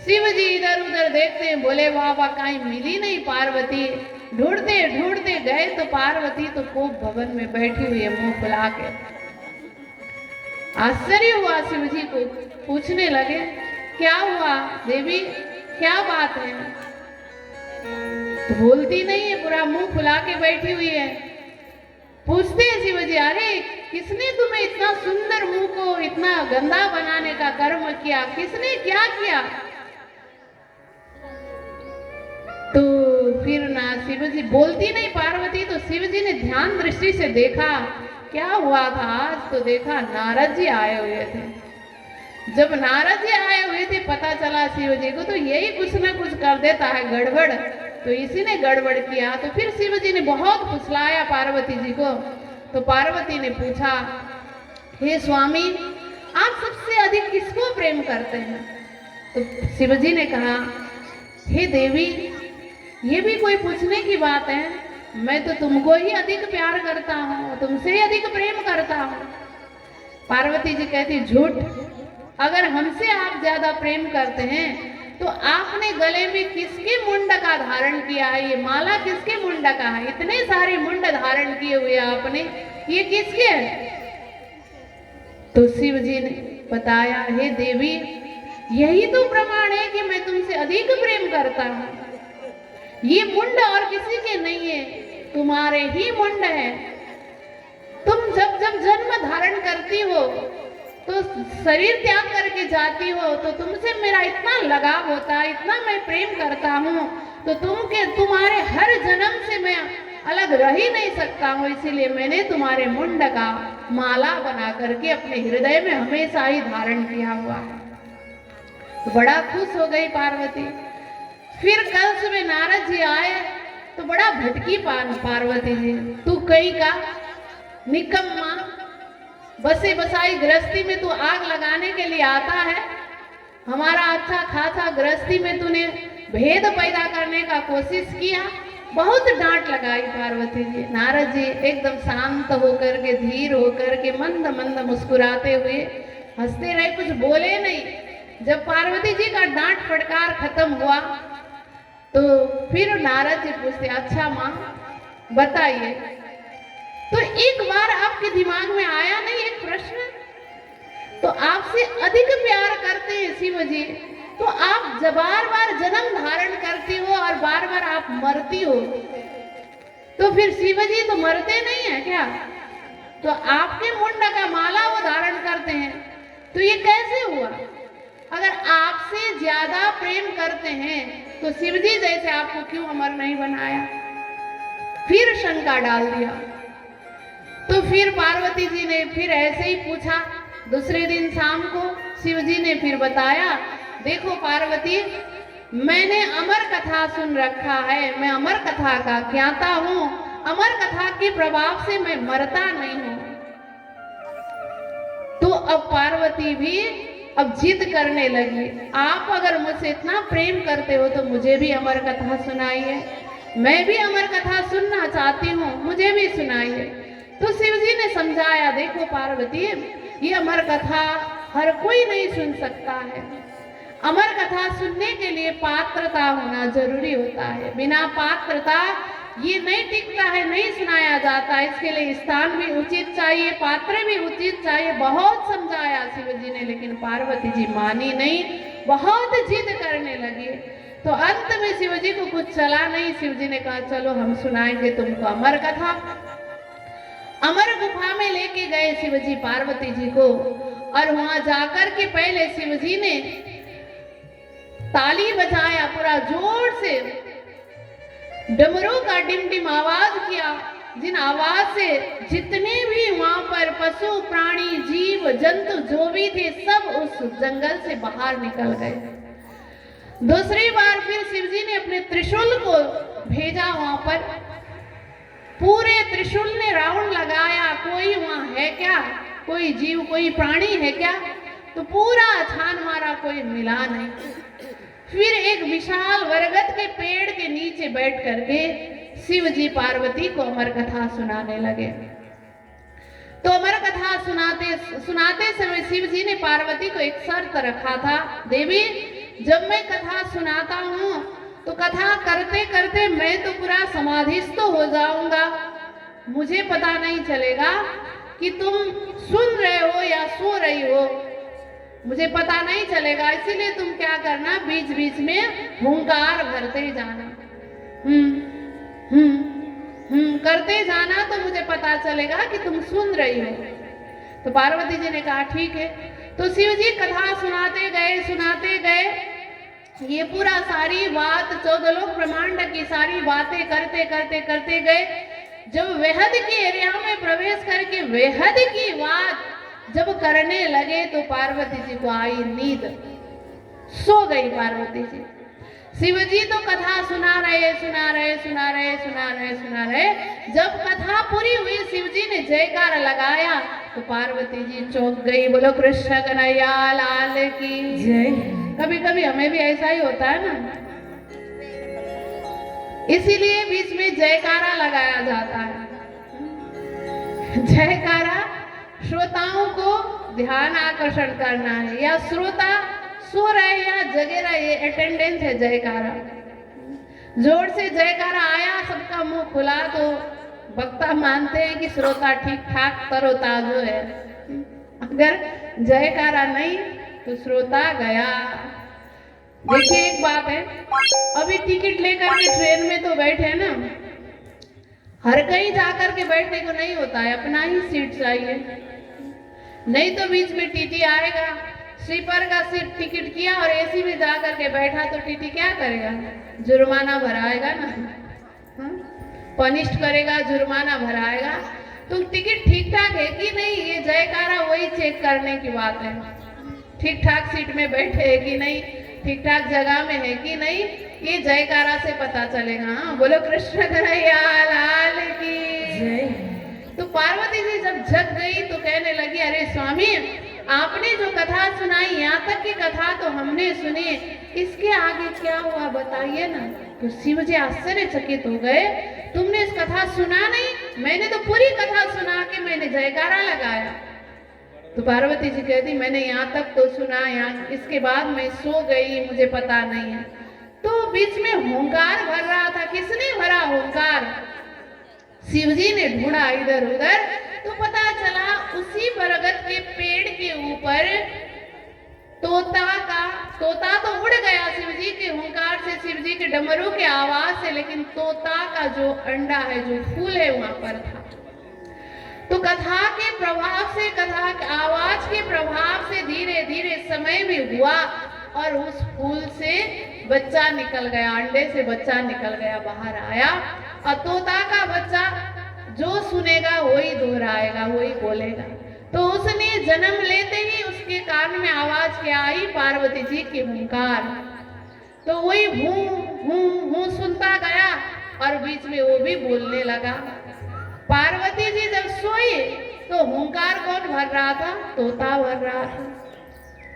Speaker 1: शिव जी इधर उधर देखते हैं, बोले बाबा कहीं मिली नहीं पार्वती। ढूंढते ढूंढते गए तो पार्वती तो खूब भवन में बैठी हुई है मुंह फुला के। आश्चर्य हुआ शिव जी को, पूछने लगे क्या हुआ देवी, क्या बात है? तो बोलती नहीं है, पूरा मुंह फुला के बैठी हुई है। पूछते हैं शिव जी, अरे किसने तुम्हें इतना सुंदर मुंह को इतना गंदा बनाने का कर्म किया, किसने क्या किया? तो फिर ना शिव जी बोलती नहीं पार्वती, तो शिव जी ने ध्यान दृष्टि से देखा क्या हुआ था। आज तो देखा नारद जी आए हुए थे। जब नारद जी आए हुए थे पता चला शिव जी को, तो यही कुछ ना कुछ कर देता है गड़बड़, तो इसी ने गड़बड़ किया। तो फिर शिव जी ने बहुत फुसलाया पार्वती जी को। तो पार्वती ने पूछा, हे स्वामी आप सबसे अधिक किसको प्रेम करते हैं? तो शिव जी ने कहा, हे देवी ये भी कोई पूछने की बात है, मैं तो तुमको ही अधिक प्यार करता हूँ, तुमसे ही अधिक प्रेम करता हूँ। पार्वती जी कहती, झूठ, अगर हमसे आप ज्यादा प्रेम करते हैं तो आपने गले में किसके मुंड का धारण किया है? ये माला किसके मुंड का है? इतने सारे मुंड धारण किए हुए आपने, ये किसके है? तो शिव जी ने बताया, हे देवी यही तो प्रमाण है कि मैं तुमसे अधिक प्रेम करता हूँ। ये मुंड और किसी के नहीं है, तुम्हारे ही मुंड है। तुम जब जब जन्म धारण करती हो तो शरीर त्याग करके जाती हो, तो तुमसे मेरा इतना लगाव होता है, इतना मैं प्रेम करता हूँ, तो तुम्हारे हर जन्म से मैं अलग रह ही नहीं सकता हूँ। इसीलिए मैंने तुम्हारे मुंड का माला बना करके अपने हृदय में हमेशा ही धारण किया हुआ है। तो बड़ा खुश हो गई पार्वती। फिर कल सुबह नारद जी आए तो बड़ा भटकी पार्वती जी, तू कहीं का निकम्मा, बसे बसाई गृहस्थी में तू आग लगाने के लिए आता है। हमारा अच्छा खासा गृहस्थी में तूने भेद पैदा करने का कोशिश किया। बहुत डांट लगाई पार्वती जी। नारद जी एकदम शांत होकर के, धीर होकर के, मंद मंद मुस्कुराते हुए हंसते रहे, कुछ बोले नहीं। जब पार्वती जी का डांट फटकार खत्म हुआ तो फिर नारद जी पूछते, अच्छा माँ बताइए, तो एक बार आपके दिमाग में आया नहीं एक प्रश्न, तो आपसे अधिक प्यार करते हैं शिव जी, तो आप जब बार बार जन्म धारण करती हो और बार बार आप मरती हो, तो फिर शिव जी तो मरते नहीं है क्या? तो आपके मुंड का माला वो धारण करते हैं, तो ये कैसे हुआ? अगर आपसे ज्यादा प्रेम करते हैं तो शिव जी जैसे आपको क्यों अमर नहीं बनाया? फिर शंका डाल दिया। तो फिर पार्वती जी ने फिर ऐसे ही पूछा। दूसरे दिन शाम को शिव जी ने फिर बताया, देखो पार्वती, मैंने अमर कथा सुन रखा है, मैं अमर कथा का ज्ञाता हूँ, अमर कथा के प्रभाव से मैं मरता नहीं हूँ। तो अब पार्वती भी अब जिद करने लगी, आप अगर मुझसे इतना प्रेम करते हो तो मुझे भी अमर कथा सुनाइए, मैं भी अमर कथा सुनना चाहती हूँ, मुझे भी सुनाइए। तो शिव जी ने समझाया, देखो पार्वती, ये अमर कथा हर कोई नहीं सुन सकता है। अमर कथा सुनने के लिए पात्रता होना जरूरी होता है, बिना पात्रता ये नहीं टिकता है, नहीं सुनाया जाता। इसके लिए स्थान भी उचित चाहिए, पात्र भी उचित चाहिए। बहुत समझाया शिव जी ने, लेकिन पार्वती जी मानी नहीं, बहुत जिद करने लगी। तो अंत में शिव जी को कुछ चला नहीं, शिव जी ने कहा चलो हम सुनाएंगे तुमको अमर कथा। अमर गुफा में लेके गए शिव जी पार्वती जी को, और वहां जाकर के पहले शिव जी ने ताली बजाया, पूरा जोर से डमरू का डिम आवाज किया, जिन आवाज से जितने भी वहां पर पशु प्राणी जीव जंतु जो भी थे सब उस जंगल से बाहर निकल गए। दूसरी बार फिर शिव जी ने अपने त्रिशूल को भेजा वहां पर, पूरे त्रिशूल ने राउंड लगाया, कोई वहां है क्या, कोई जीव कोई प्राणी है क्या, तो पूरा छान मारा, कोई मिला नहीं। फिर एक विशाल बरगद के पेड़ के नीचे बैठ करके शिव जी पार्वती को अमर कथा सुनाने लगे। तो अमर कथा सुनाते समय शिव जी ने पार्वती को एक शर्त रखा था, देवी जब मैं कथा सुनाता हूँ तो कथा करते करते मैं तो पूरा समाधिस्थ हो जाऊंगा, मुझे पता नहीं चलेगा कि तुम सुन रहे हो या सो रही हो, मुझे पता नहीं चलेगा। इसीलिए तुम क्या करना, बीच बीच में हुंकार भरते जाना, करते जाना, तो मुझे पता चलेगा कि तुम सुन रही हो। तो पार्वती जी ने कहा ठीक है। तो शिव जी कथा सुनाते गए, ये पूरा सारी बात 14 लोक ब्रह्मांड की सारी बातें करते गए। जब वेहद की एरिया में प्रवेश करके वेहद की बात जब करने लगे तो पार्वती जी को आई नींद, सो गई पार्वती जी। शिव जी तो कथा सुना रहे। जब कथा पूरी हुई, शिव जी ने जयकार लगाया तो पार्वती जी चौंक गई। बोलो कृष्ण कन्हैया लाल की जय। कभी कभी हमें भी ऐसा ही होता है ना, इसीलिए बीच में जयकारा लगाया जाता है। जयकारा श्रोताओं को ध्यान आकर्षण करना है, या श्रोता सो रहे या जगे रहे, ये अटेंडेंस है जयकारा। जोर से जयकारा आया, सबका मुंह खुला, तो वक्ता मानते हैं कि श्रोता ठीक ठाक तरोताजा है। अगर जयकारा नहीं तो श्रोता गया। देखिए एक बात है, अभी टिकट लेकर के ट्रेन में तो बैठे ना, हर कहीं जाकर के बैठने को नहीं होता है, अपना ही सीट चाहिए। नहीं तो बीच में टीटी आएगा, स्लीपर का सीट टिकट किया और एसी में जाकर के बैठा तो टीटी क्या करेगा, जुर्माना भराएगा ना, पनिश करेगा, जुर्माना भराएगा। तो टिकट ठीक ठाक है कि नहीं, ये जयकारा वही चेक करने की बात है। ठीक ठाक सीट में बैठे है कि नहीं, ठीक ठाक जगह में है कि नहीं, ये जयकारा से पता चलेगा। हाँ, बोलो कृष्ण कन्हैया लाल की जय। तो पार्वती जी जब जग गई तो कहने लगी, अरे स्वामी आपने जो कथा सुनाई, यहाँ तक की कथा तो हमने सुनी, इसके आगे क्या हुआ बताइए ना। तो शिव जी आश्चर्यचकित हो गए, तुमने इस कथा सुना नहीं? मैंने तो पूरी कथा सुना के मैंने जयकारा लगाया। तो पार्वती जी कहती, मैंने यहाँ तक तो सुना, यहाँ इसके बाद मैं सो गई, मुझे पता नहीं है। तो बीच में हुंकार भर रहा था, किसने भरा हुंकार? शिव जी ने ढूंढा इधर उधर, तो पता चला उसी बरगद के पेड़ के ऊपर तोता तो उड़ गया शिव जी के हुंकार से, शिव जी के डमरू के आवाज से, लेकिन तोता का जो अंडा है, जो फूल है, वहां पर था। तो कथा के प्रभाव से, कथा के आवाज के प्रभाव से धीरे धीरे समय भी हुआ और उस फूल से बच्चा निकल गया, अंडे से बच्चा निकल गया, बाहर आया। और तोता का बच्चा जो सुनेगा वही दोहराएगा, वही बोलेगा। तो उसने जन्म लेते ही उसके कान में आवाज क्या आई? पार्वती जी की हुंकार। तो वही हूँ सुनता गया और बीच में वो भी बोलने लगा। पार्वती जी जब सोई तो हुंकार कौन भर रहा था? तोता भर रहा था,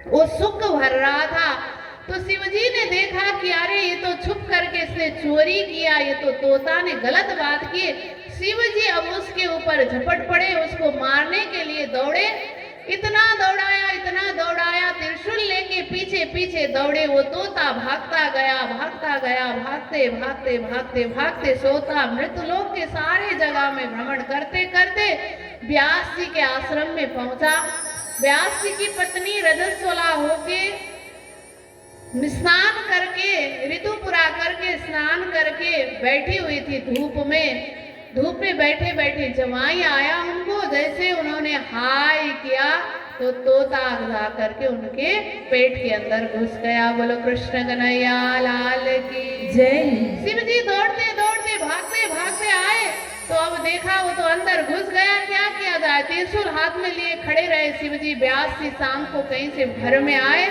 Speaker 1: वो सुख भर रहा था। तो शिवजी ने देखा कि अरे ये तो छुप करके इसने चोरी किया, ये तो तोता ने गलत बात की। शिवजी अब उसके ऊपर झपट पड़े, उसको मारने के लिए दौड़े। इतना दौड़ाया, त्रिशूल लेके पीछे पीछे दौड़े। वो तोता भागता गया, भागते सोता मृतलोक के सारे जगह में भ्रमण करते करते व्यास जी के आश्रम में पहुंचा। व्यास जी की पत्नी रजस्वला होके स्नान करके, ऋतु पूरा करके स्नान करके बैठी हुई थी धूप में। धूप में बैठे बैठे जमाई आया उनको, जैसे उन्होंने हाय किया तो तोता जा करके उनके पेट के अंदर घुस गया। बोलो कृष्ण कन्हैया लाल की
Speaker 2: जय।
Speaker 1: शिव जी दौड़ते दौड़ते भागते भागते आए तो अब देखा वो तो अंदर घुस गया। क्या किया जाए, त्रिशूल हाथ में लिए खड़े रहे शिव जी। व्यास जी शाम को कहीं से घर में आए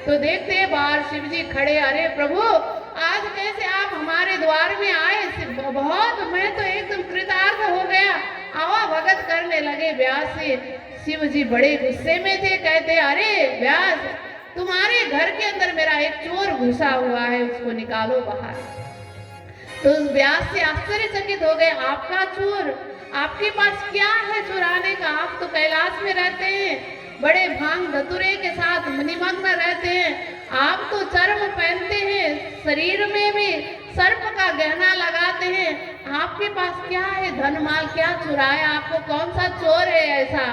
Speaker 1: तो देखते बाहर शिव जी खड़े। अरे प्रभु, आज कैसे आप हमारे द्वार में आए? बहुत, मैं तो एकदम कृतार्थ हो गया। आवा भगत करने लगे व्यास जी। शिव जी बड़े गुस्से में थे, कहते अरे व्यास, तुम्हारे घर के अंदर मेरा एक चोर घुसा हुआ है, उसको निकालो बाहर। तो व्यास से आश्चर्यचकित हो गए, आपका चोर? आपके पास क्या है चुराने का? आप तो कैलाश में रहते हैं, बड़े भांग धतुरे के साथ निमग्न रहते हैं। आप तो चर्म पहनते हैं, शरीर में भी सर्प का गहना लगाते हैं। आपके पास क्या है? धन माल क्या चुराया? आपको कौन सा चोर है ऐसा?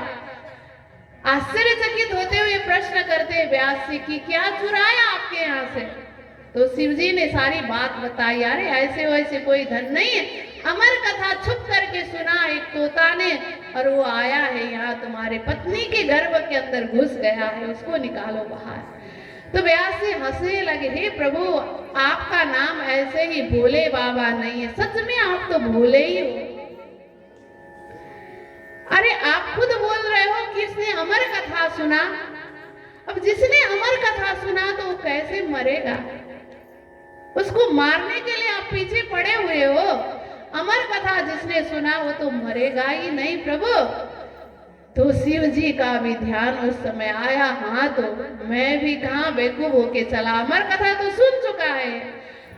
Speaker 1: आश्चर्यचकित होते हुए प्रश्न करते व्यास जी की, क्या चुराया आपके यहाँ से? तो शिवजी ने सारी बात बताई। अरे ऐसे वैसे कोई धन नहीं है, अमर कथा छुप करके सुना एक तोता ने, और वो आया है यहाँ तुम्हारे पत्नी के गर्भ के अंदर घुस गया है, उसको निकालो बाहर। तो व्यास जी हंसने लगे, हे प्रभु, आपका नाम ऐसे ही भोले बाबा नहीं है, सच में आप तो भोले ही हो। अरे आप खुद बोल रहे हो कि इसने अमर कथा सुना। अब जिसने अमर कथा सुना तो वो कैसे मरेगा? उसको मारने के लिए आप पीछे पड़े हुए हो। अमर कथा जिसने सुना वो तो मरेगा ही नहीं प्रभु। तो शिव जी का भी ध्यान उस समय आया, हाँ तो मैं भी कहाँ बेवकूफ होके चला, अमर कथा तो सुन चुका है।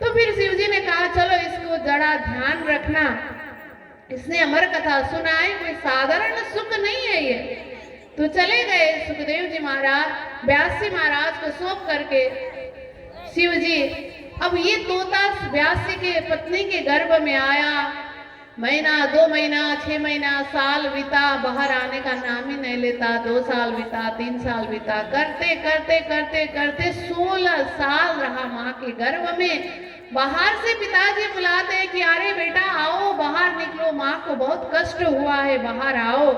Speaker 1: तो फिर शिव जी ने कहा चलो इसको जरा ध्यान रखना, इसने अमर कथा सुना है, कोई साधारण सुख नहीं है ये। तो चले गए सुखदेव जी महाराज व्यास जी महाराज को सौंप करके। शिव जी, अब ये तोता व्यास जी के पत्नी के गर्भ में आया, महीना 2 महीना 6 महीना साल बीता, बाहर आने का नाम ही नहीं लेता। 2 साल बीता, 3 साल बीता, करते करते करते करते 16 साल रहा माँ के गर्भ में। बाहर से पिताजी बुलाते हैं कि अरे बेटा आओ बाहर निकलो, माँ को बहुत कष्ट हुआ है, बाहर आओ।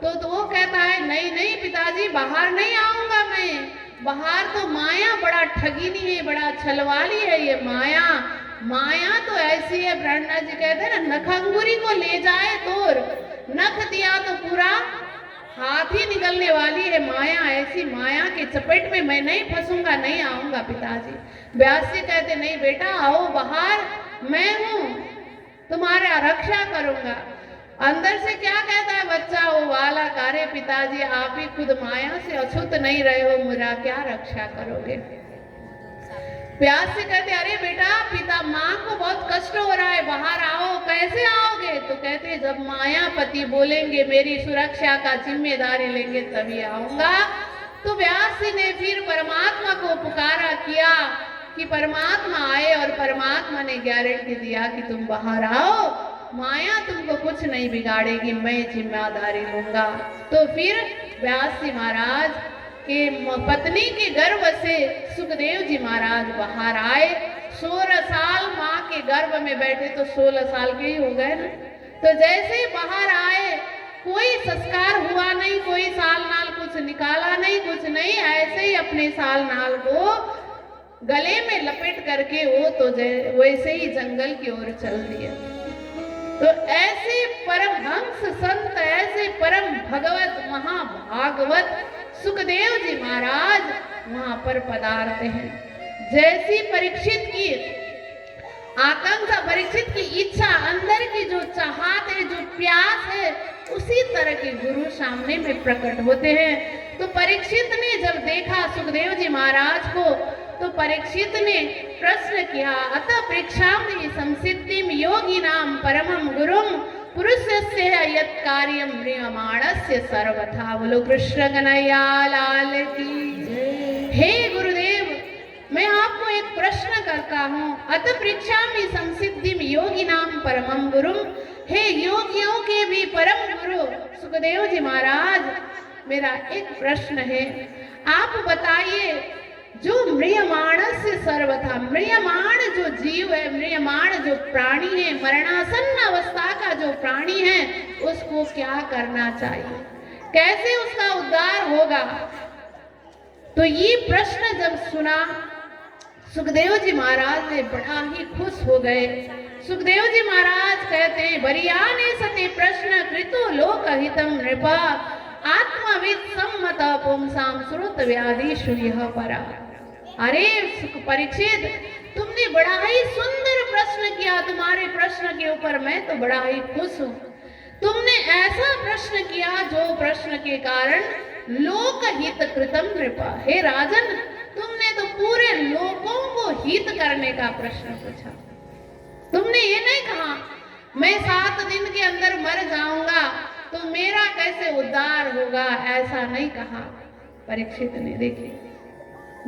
Speaker 1: तो वो कहता है नहीं नहीं पिताजी, बाहर नहीं आऊंगा मैं, बाहर तो माया बड़ा ठगिनी है, बड़ा छलवाली है ये माया। माया तो ऐसी है, ब्रह्मा जी कहते हैं ना, नखंगुरी को ले जाए तोर, नख दिया तो पूरा हाथ ही निकलने वाली है माया। ऐसी माया के चपेट में मैं नहीं फंसूंगा, नहीं आऊंगा पिताजी। व्यास जी कहते नहीं बेटा आओ बाहर, मैं हूं, तुम्हारा रक्षा करूंगा। अंदर से क्या कहता है बच्चा, वो वाला कार्य, पिताजी आप ही खुद माया से अछूत नहीं रहे हो, मेरा क्या रक्षा करोगे? व्यास से कहते अरे बेटा पिता माँ को बहुत कष्ट हो रहा है, बाहर आओ। कैसे आओगे? तो कहते जब मायापति बोलेंगे मेरी सुरक्षा का जिम्मेदारी लेंगे तभी आऊंगा। तो व्यास जी ने फिर परमात्मा को पुकारा किया कि परमात्मा आए, और परमात्मा ने गारंटी दिया कि तुम बाहर आओ, माया तुमको कुछ नहीं बिगाड़ेगी, मैं जिम्मेदारी लूंगा। तो फिर व्यास जी महाराज के पत्नी के गर्भ से सुखदेव जी महाराज बाहर आए। 16 साल माँ के गर्भ में बैठे तो 16 साल के ही हो गए ना। तो जैसे बाहर आए कोई संस्कार हुआ नहीं, कोई साल नाल कुछ निकाला नहीं, कुछ नहीं, ऐसे ही अपने साल नाल को गले में लपेट करके वो तो वैसे ही जंगल की ओर चल दिया। तो ऐसे परमहंस संत, ऐसे परम भगवत महाभागवत सुखदेव जी महाराज वहां पर पधारते हैं। जैसी परीक्षित की आकांक्षा, परीक्षित की इच्छा, अंदर की जो चाहत है, जो प्यास है, उसी तरह के गुरु सामने में प्रकट होते हैं। तो परीक्षित ने जब देखा सुखदेव जी महाराज को, तो परीक्षित ने प्रश्न किया, अतः परीक्षामि संसिद्धिम योगिनाम परमं गुरुम पुरुषस्य यत् कार्यं म्रियमाणस्य सर्वथा। बोलो कृष्ण कन्हैया लाल की। हे गुरुदेव, मैं आपको एक प्रश्न करता हूँ। अतः परीक्षामि संसिद्धिम योगिनाम परमं गुरुम। हे योगियों के भी परम गुरु सुखदेव जी महाराज, मेरा एक प्रश्न है, आप बताइए, जो म्रियमाणस्य सर्वथा, म्रियमाण जो जीव है, म्रियमाण जो प्राणी है, मरणासन्न अवस्था का जो प्राणी है, उसको क्या करना चाहिए, कैसे उसका उद्धार होगा? तो ये प्रश्न जब सुना, सुखदेव जी महाराज ने बड़ा ही खुश हो गए। सुखदेव जी महाराज कहते हैं, बरियाने सते प्रश्न कृतो लोकहितम नृपा आत्मविद सम्मत पुंसाम श्रुत व्याधिषु यह परा। अरे सुख परीक्षित, तुमने बड़ा ही सुंदर प्रश्न किया, तुम्हारे प्रश्न के ऊपर मैं तो बड़ा ही खुश हूँ। तुमने ऐसा प्रश्न किया जो प्रश्न के कारण लोकहित कृतम नृपा। हे राजन, तुमने तो पूरे लोगों को हित करने का प्रश्न पूछा। तुमने ये नहीं कहा मैं 7 दिन के अंदर मर जाऊंगा तो मेरा कैसे उद्धार होगा, ऐसा नहीं कहा परीक्षित ने। देखिए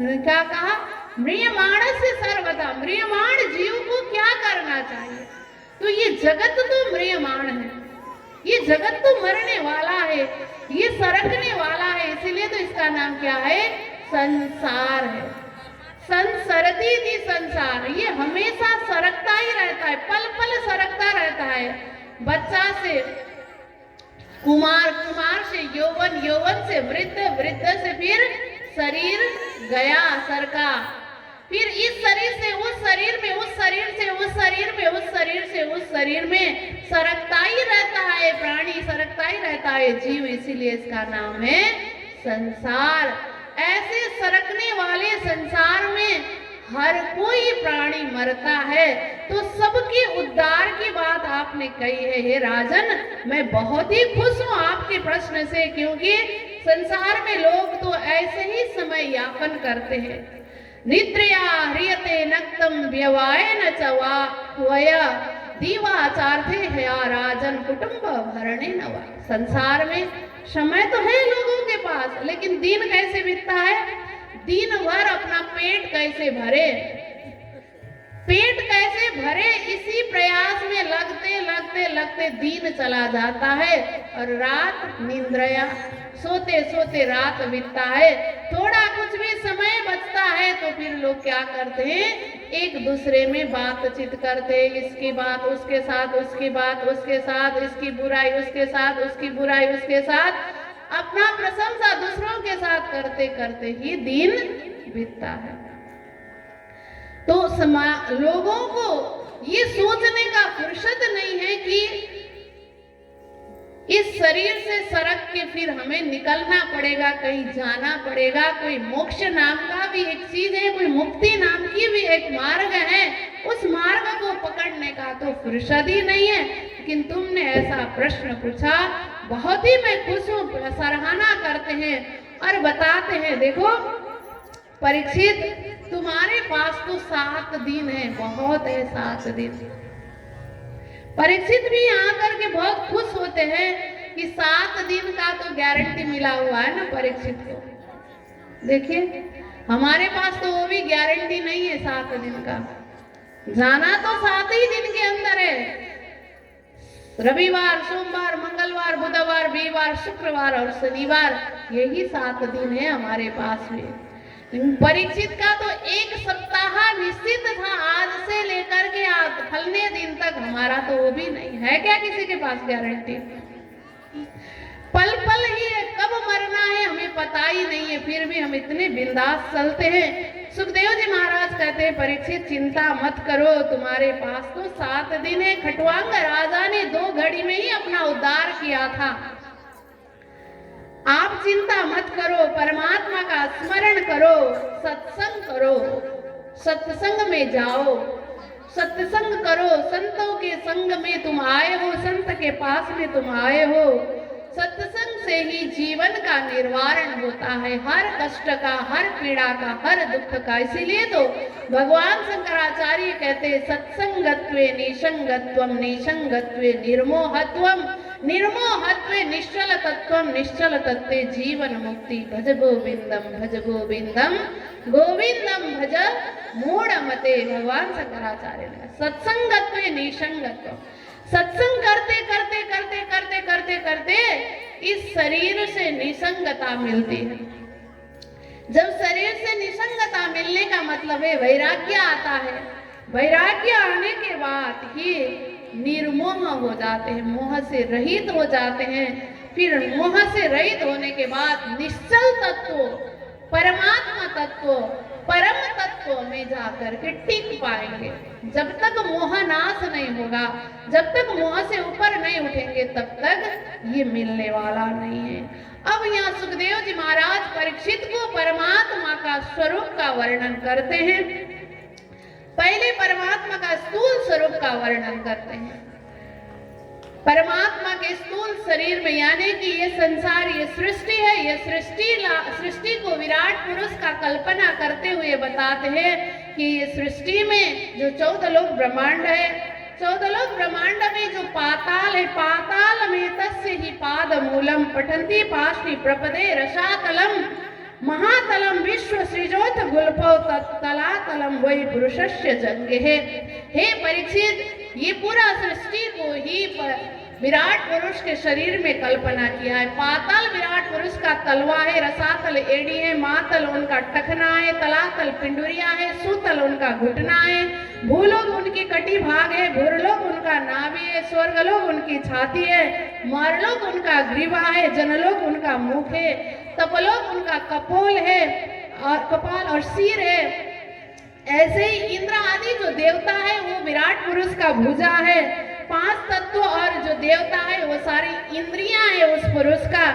Speaker 1: क्या कहा, म्रियमाण से सर्वदा, म्रियमाण जीव को क्या करना चाहिए? तो ये जगत तो म्रियमाण है, ये जगत तो मरने वाला है, ये सरकने वाला है, इसीलिए तो इसका नाम क्या है, संसार है। संसरती थी संसार, ये हमेशा सरकता ही रहता है, पल पल सरकता रहता है। बच्चा से कुमार, कुमार से यौवन, यौवन से वृद्ध, वृद्ध से फिर शरीर गया सरका, फिर इस शरीर से उस शरीर में, उस शरीर से उस शरीर में, उस शरीर से उस शरीर में सरकता ही रहता है प्राणी, सरकता ही रहता है जीव, इसीलिए इसका नाम है संसार। ऐसे सरकने वाले संसार में हर कोई प्राणी मरता है, तो सबके उद्धार की बात आपने कही है। हे राजन, मैं बहुत ही खुश हूँ आपके प्रश्न से, क्योंकि संसार में लोग तो ऐसे ही समय यापन करते हैं। निद्रया ह्रियते नक्तम व्यवायन च वया दीवाचार्थे हया राजन कुटुंब भरणे नवा। संसार में समय तो है लोगों के पास, लेकिन दिन कैसे बीतता है, दिन भर अपना पेट कैसे भरे, पेट कैसे भरे, इसी प्रयास में लगते लगते लगते दिन चला जाता है और रात निंद्रया, सोते सोते रात बीतता है। थोड़ा कुछ भी समय बचता है तो फिर लोग क्या करते हैं, एक दूसरे में बातचीत करते हैं, इसकी बात उसके साथ, उसकी बात उसके साथ, इसकी बुराई उसके साथ, उसकी बुराई उसके साथ, अपना प्रशंसा दूसरों के साथ करते करते ही दिन बीतता है। तो लोगों को ये सोचने का फुर्सत नहीं है कि इस शरीर से सरक के फिर हमें निकलना पड़ेगा, कहीं जाना पड़ेगा, कोई मोक्ष नाम का भी एक चीज है, कोई मुक्ति नाम की भी एक मार्ग है, उस मार्ग को पकड़ने का तो फुर्सत ही नहीं है। लेकिन तुमने ऐसा प्रश्न पूछा, बहुत ही मैं खुश हूँ, सराहना करते हैं और बताते हैं, देखो परीक्षित, तुम्हारे पास तो 7 दिन है, बहुत है 7 दिन। परीक्षित भी यहाँ करके बहुत खुश होते हैं कि 7 दिन का तो गारंटी मिला हुआ है ना परीक्षित को। देखिए हमारे पास तो वो भी गारंटी नहीं है 7 दिन का, जाना तो 7 ही दिन के अंदर है। रविवार, सोमवार, मंगलवार, बुधवार, वीरवार, शुक्रवार और शनिवार, यही 7 दिन है हमारे पास में। परीक्षित का तो 1 सप्ताह निश्चित था, आज से लेकर के आज फलने दिन तक, हमारा तो वो भी नहीं है। क्या किसी के पास गारंटी? पल पल ही है, कब मरना है हमें पता ही नहीं है, फिर भी हम इतने बिंदास चलते हैं। सुखदेव जी महाराज कहते हैं, परीक्षित चिंता मत करो, तुम्हारे पास तो 7 दिन है। खटवांग राजा ने 2 घड़ी में ही अपना उद्धार किया था। आप चिंता मत करो, परमात्मा का स्मरण करो, सत्संग करो, सत्संग में जाओ, सत्संग करो, संतों के संग में तुम आए हो, संत के पास में तुम आए हो। सत्संग से ही जीवन का निर्वारण होता है, हर कष्ट का, हर पीड़ा का, हर दुख का। इसीलिए तो भगवान शंकराचार्य कहते हैं सत्संगत्वे निसंगत्वम, निसंगत्वे निर्मोहत्वम, निर्मोहत्वे निश्चल तत्वम, निश्चल तत्वे जीवन मुक्ति। भज गोविंदम, भज गोविंदम, गोविंदम भज मूढ़मते। भगवान शंकराचार्य ने सत्संगत्वे निसंगत्वम, सत्संग करते करते करते करते करते करते इस शरीर से निसंगता मिलती है। जब शरीर से निसंगता मिलने का मतलब है वैराग्य आता है। वैराग्य आने के बाद ही निर्मोह हो जाते हैं, मोह से रहित हो जाते हैं। फिर मोह से रहित होने के बाद निश्चल तत्व, परमात्मा तत्व, परम तत्व में जाकर के टिक पाएंगे। जब तक मोह नाश नहीं होगा, जब तक मोह से ऊपर नहीं उठेंगे, तब तक ये मिलने वाला नहीं है। अब यहाँ सुखदेव जी महाराज परीक्षित को परमात्मा का स्वरूप का वर्णन करते हैं। पहले परमात्मा का स्थूल स्वरूप का वर्णन करते हैं। परमात्मा के स्थूल शरीर में, यानी कि ये संसार, ये सृष्टि है, ये सृष्टि को विराट पुरुष का कल्पना करते हुए बताते हैं कि ये सृष्टि में जो 14 लोक ब्रह्मांड है, 14 लोक ब्रह्मांड में जो पाताल है, पाताल में तस्य ही पाद मूलम पठंती पाशि प्रपदे रसातलम महातलम विश्व सृजोत गुल्पो तलातलम वही पुरुषस्य जंगे है। हे परीक्षित, ये पूरा सृष्टि को ही विराट पुरुष के शरीर में कल्पना किया है। पाताल विराट पुरुष का तलवा है, रसातल एड़ी है, महातल उनका टखना है, तलातल पिंडुरिया है, सुतल उनका घुटना है, भूलोक उनकी कटी भाग है, भूरलोक उनका नाभि है, स्वर्गलोक उनकी छाती है, मरलोक उनका ग्रीवा है, जनलोक उनका मुख है, तपलोक उनका कपोल है और कपाल और सिर है। ऐसे ही इंद्र आदि जो देवता है वो विराट पुरुष का भुजा है। 5 तत्व और जो देवता है वो सारी इंद्रियां है उस पुरुष का।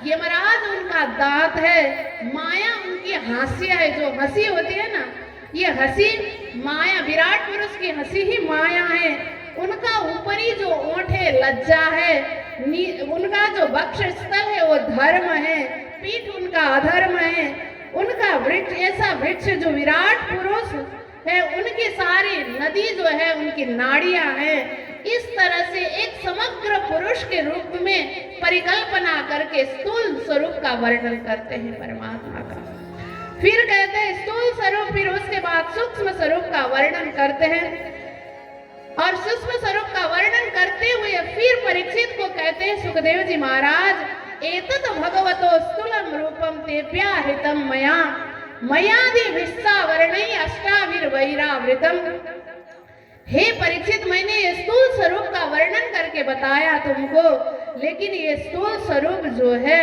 Speaker 1: यमराज उनका दांत है, माया उनकी हास्य है, जो हंसी होती है ना, ये हंसी माया, विराट पुरुष की हंसी ही माया है। उनका ऊपरी जो ओंठ है लज्जा है, उनका जो वक्ष स्थल है वो धर्म है, पीठ उनका अधर्म है। उनका वृक्ष, ऐसा वृक्ष जो विराट पुरुष है, उनकी सारी नदी जो है उनकी नाड़ियां हैं। इस तरह से एक समग्र पुरुष के रूप में परिकल्पना करके स्थूल स्वरूप का वर्णन करते हैं परमात्मा का। फिर कहते हैं स्थूल स्वरूप, फिर उसके बाद सूक्ष्म स्वरूप का वर्णन करते हैं। और सूक्ष्म स्वरूप का वर्णन करते हुए फिर परीक्षित को कहते हैं सुखदेव जी महाराज, एतत् भगवतो स्थूलम रूपम तेभ्याहृतम मया मयादि विस्सावर्णै अष्टाभिर्वैरावृतम। हे परीक्षित, मैंने ये स्थूल स्वरूप का वर्णन करके बताया तुमको, लेकिन ये स्थूल स्वरूप जो है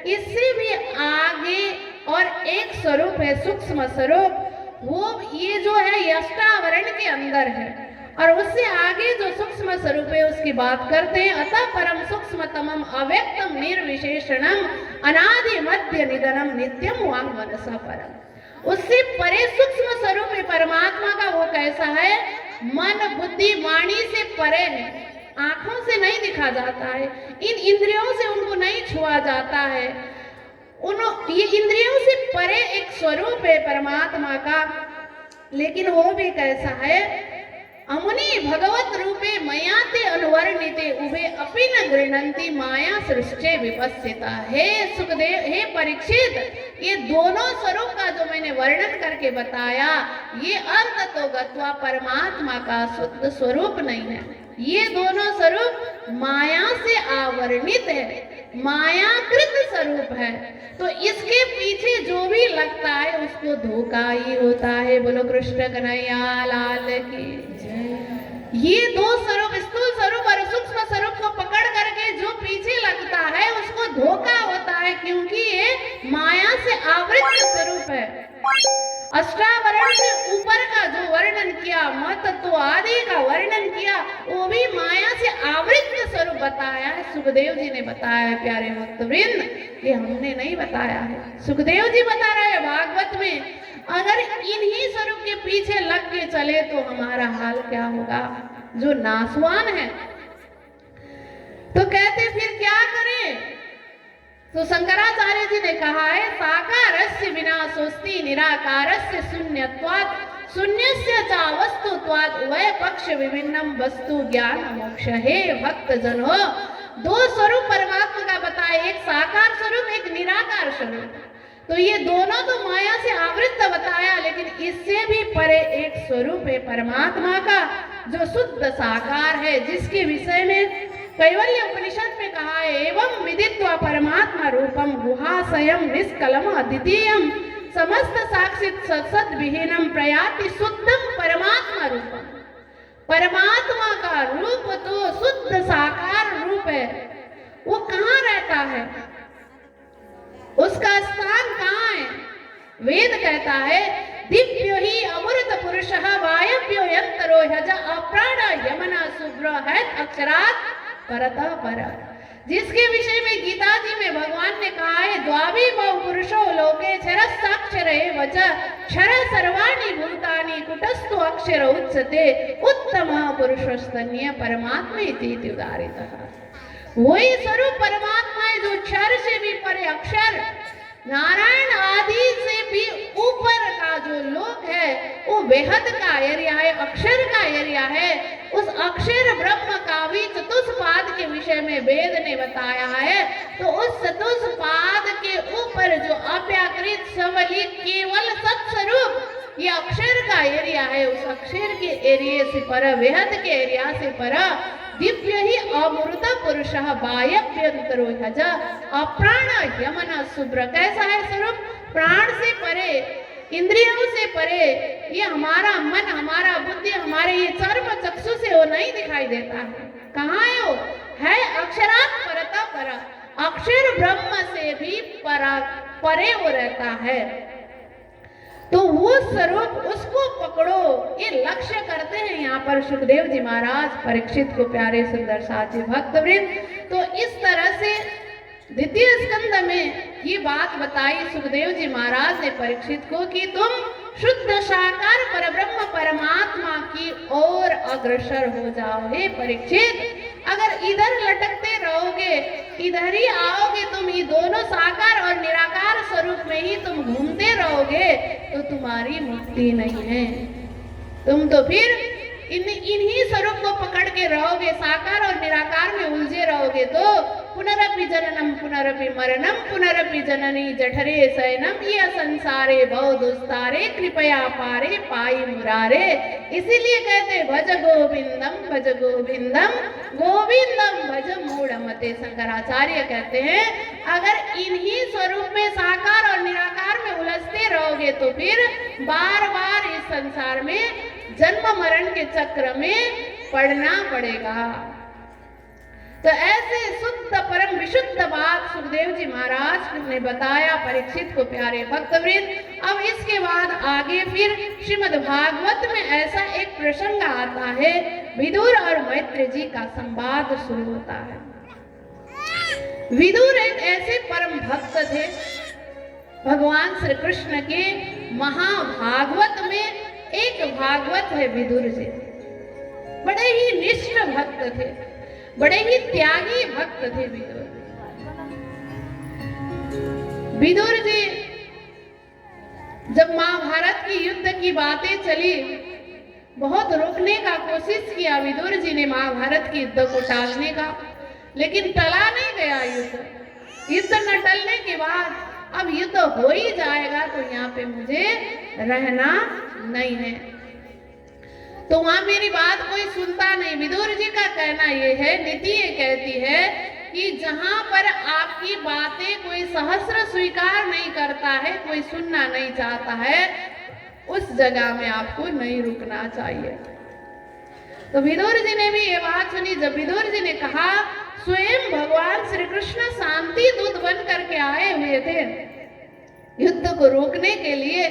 Speaker 1: इससे भी आगे और एक स्वरूप है सूक्ष्म स्वरूप, वो ये जो है ये अष्टावरण के अंदर है। और उससे आगे जो सूक्ष्म स्वरूप है उसकी बात करते हैं। अतः परम सूक्ष्मतमम अव्यक्तम निर्विशेषणम अनादि मध्य निधनम नित्यम वांग मनसा परम। उससे परे सूक्ष्म स्वरूप है परमात्मा का। वो कैसा है? मन बुद्धि वाणी से परे है, आंखों से नहीं दिखा जाता है, इन इंद्रियों से उनको नहीं छुआ जाता है। ये इंद्रियों से परे एक स्वरूप है परमात्मा का। लेकिन वो भी कैसा है? अमुनि भगवत रूपे मयाते अनुवर्णिते उभे अपि न गृह्णन्ति माया सृष्टे विपस्सिता। हे सुखदेव, हे परीक्षित, ये दोनों स्वरूप का जो मैंने वर्णन करके बताया, ये अंत तो गत्वा परमात्मा का शुद्ध स्वरूप नहीं है। ये दोनों स्वरूप माया से आवर्णित है, मायाकृत स्वरूप है। तो इसके पीछे जो भी लगता है उसको धोखा ही होता है। बोलो कृष्ण कन्हैया लाल की जय। ये दो स्वरूप, स्थूल स्वरूप और सूक्ष्म स्वरूप को पकड़ करके जो पीछे लगता है उसको धोखा होता है, क्योंकि ये माया से आवृत स्वरूप है। अष्टावरण से ऊपर का जो वर्णन किया, महतत्व आदि का वर्णन किया, वो भी माया से आवृत स्वरूप बताया है। सुखदेव जी ने बताया है प्यारे भक्तवृंद, ये हमने नहीं बताया है, सुखदेव जी बता रहे हैं भागवत में। अगर इन्हीं स्वरूप के पीछे लग के चले तो हमारा हाल क्या होगा, जो नासवान है। तो कहते फिर क्या करें? तो शंकराचार्य जी ने कहा है, साकारस्य विनाशोस्ति निराकारस्य शून्यत्वात् शून्यस्य च वस्तुत्वात् उभय पक्ष विभिन्नम वस्तु ज्ञान मोक्ष। हे भक्त जनो, दो स्वरूप परमात्मा का बताए, एक साकार स्वरूप, एक निराकार स्वरूप। तो ये दोनों तो माया से आवृत बताया, लेकिन इससे भी परे एक स्वरूप है परमात्मा का, जो शुद्ध साकार है, जिसके विषय में कैवल्य उपनिषद में कहा है, एवं विदित्वा परमात्मा रूपम गुहाशयम निष्कलम अद्वितीयम समस्त साक्षित सत्सद विहीनम प्रयाति शुद्धम परमात्मा रूपम। परमात्मा का रूप तो शुद्ध साकार रूप है, वो कहाँ रहता है, उसका स्थान कहाँ है? वेद कहता है, दिव्यो ही अमृत पुरुषः वायव्यो यंतरो ह्यज अप्राण यमना शुभ्र है अक्षरात् परतः पर। जिसके विषय में गीता जी में भगवान ने कहा है, द्वावी बहु पुरुषो लोके क्षरस्साक्षरे वच क्षर सर्वाणि भूतानि कुटस्थो अक्षर उच्यते उत्तमः पुरुषस्तन्य परमात्मा इति उदाहरितः। वही स्वरूप परमात्मा है जो क्षर से भी परे, अक्षर नारायण आदि से भी ऊपर का जो लोक है, वो बेहद का एरिया है, अक्षर का एरिया है। उस अक्षर ब्रह्म का भी चतुष्पाद के विषय में वेद ने बताया है। तो उस चतुष्पाद के ऊपर जो अव्याकृत सबली केवल सत्स्वरूप, ये अक्षर का एरिया है, उस अक्षर के एरिया से पर, बेहद के एरिया से पर दिव्य ही अमृत पुरुष वायव्यंतरो ह्यज अप्राण यमन शुभ्र। कैसा है स्वरूप? प्राण से परे, इंद्रियों से परे, ये हमारा मन, हमारा बुद्धि, हमारे ये चर्म चक्षु से वो नहीं दिखाई देता है। कहाँ है वो? है अक्षरात् परतः पर, अक्षर ब्रह्म से भी परे वो रहता है। तो वो स्वरूप, उसको पकड़ो, ये लक्ष्य करते हैं यहाँ पर सुखदेव जी महाराज परीक्षित को, प्यारे सुंदर साथी भक्तवृंद। तो इस तरह से द्वितीय स्कंद में ये बात बताई सुखदेव जी महाराज ने परीक्षित को कि तुम शुद्ध साकार परब्रह्म परमात्मा की ओर अग्रसर हो जाओ। हे परीक्षित, अगर इधर लटकते रहोगे, इधर ही आओगे, तुम ये दोनों साकार और निराकार स्वरूप में ही तुम घूमते रहोगे, तो तुम्हारी मुक्ति नहीं है। तुम तो फिर इन्हीं स्वरूप को पकड़ के रहोगे, साकार और निराकार में उलझे रहोगे, तो पुनरपि जननम पुनरपि मरणम पुनरपि जननी जठरे शयनम ये संसारे भव दुस्तारे कृपया पारे पाई मुरारे। इसीलिए कहते भज गोविंदम गोविंदम भज मूढ़मते। शंकराचार्य कहते हैं, अगर इन्हीं स्वरूप में साकार और निराकार में उलझते रहोगे तो फिर बार बार इस संसार में जन्म मरण के चक्र में पड़ना पड़ेगा। तो ऐसे शुद्ध परम विशुद्ध बात सुखदेव जी महाराज ने बताया परीक्षित को, प्यारे भक्तवृंद। अब इसके बाद आगे फिर श्रीमद् भागवत में ऐसा एक प्रसंग आता है, विदुर और मैत्री जी का संवाद शुरू होता है। विदुर एक ऐसे परम भक्त थे भगवान श्री कृष्ण के। महाभागवत में एक भागवत है विदुर जी, बड़े ही निष्ठ भक्त थे, बड़े ही त्यागी भक्त थे विदुर। विदुर जी जब महाभारत की युद्ध की बातें चली, बहुत रोकने का कोशिश किया विदुर जी ने महाभारत की युद्ध को टालने का, लेकिन टला नहीं गया युद्ध। युद्ध न टलने के बाद अब युद्ध हो ही जाएगा, तो यहाँ पे मुझे रहना नहीं है। तो वहां मेरी बात कोई सुनता नहीं। विदुर जी का कहना ये है, नीति ये कहती है कि जहां पर आपकी बातें कोई सहस्र स्वीकार नहीं करता है, कोई सुनना नहीं चाहता है, उस जगह में आपको नहीं रुकना चाहिए। तो विदुर जी ने भी ये बात सुनी। जब विदुर जी ने कहा, स्वयं भगवान श्री कृष्ण शांति दूत बन करके आए हुए थे युद्ध को रोकने के लिए,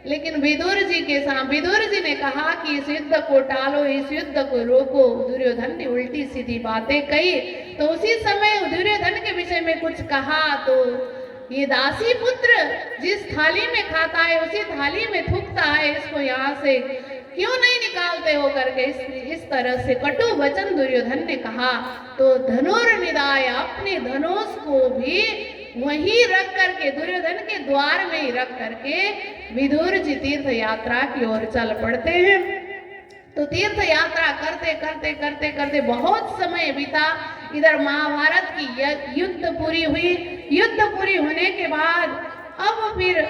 Speaker 1: लेकिन विदुर जी के साथ विदुर जी ने कहा कि इस युद्ध को टालो, इस युद्ध को रोको। दुर्योधन ने उल्टी सीधी बातें कही। तो उसी समय दुर्योधन के विषय में कुछ कहा तो ये दासी पुत्र जिस थाली में खाता है उसी थाली में थूकता है, इसको यहाँ से क्यों नहीं निकालते हो करके इस तरह से कटु वचन दुर्योधन ने कहा। तो धनुर्निदाय अपने धनुष को भी वहीं रख करके, दुर्योधन के द्वार में ही रख करके विदुर जी तीर्थ यात्रा की ओर चल पड़ते हैं। तो तीर्थ यात्रा करते करते करते करते बहुत समय बीता। इधर महाभारत की युद्ध पूरी हुई। युद्ध पूरी होने के बाद अब फिर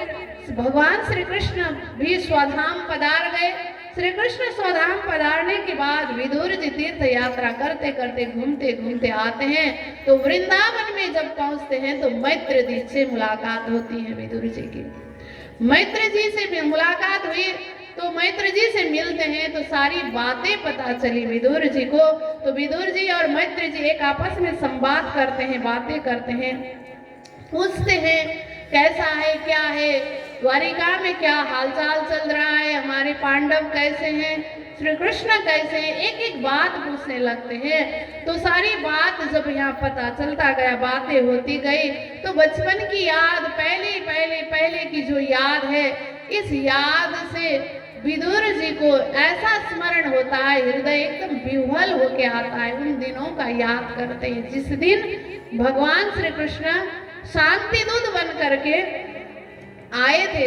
Speaker 1: भगवान श्री कृष्ण भी स्वधाम पधार गए। श्री कृष्ण स्वधाम पधारने के बाद विदुर जी तीर्थ यात्रा करते करते घूमते घूमते आते हैं। तो वृंदावन में जब पहुंचते हैं तो मैत्र जी से मुलाकात होती है विदुर जी की। मैत्र जी से मुलाकात हुई तो मैत्र जी से मिलते हैं तो सारी बातें पता चली विदुर जी को। तो विदुर जी और मैत्र जी एक आपस में संवाद करते हैं, बातें करते हैं, पूछते हैं कैसा है, क्या है, द्वारिका में क्या हालचाल चल रहा है, हमारे पांडव कैसे हैं, श्री कृष्ण कैसे हैं, एक एक बात पूछने लगते हैं। तो सारी बात जब यहाँ पता चलता गया, बातें होती गई, तो बचपन की याद, पहले पहले पहले की जो याद है, इस याद से विदुर जी को ऐसा स्मरण होता है, हृदय एकदम विह्वल होके आता है। उन दिनों का याद करते हैं जिस दिन भगवान श्री कृष्ण शांति दूत बन करके आए थे।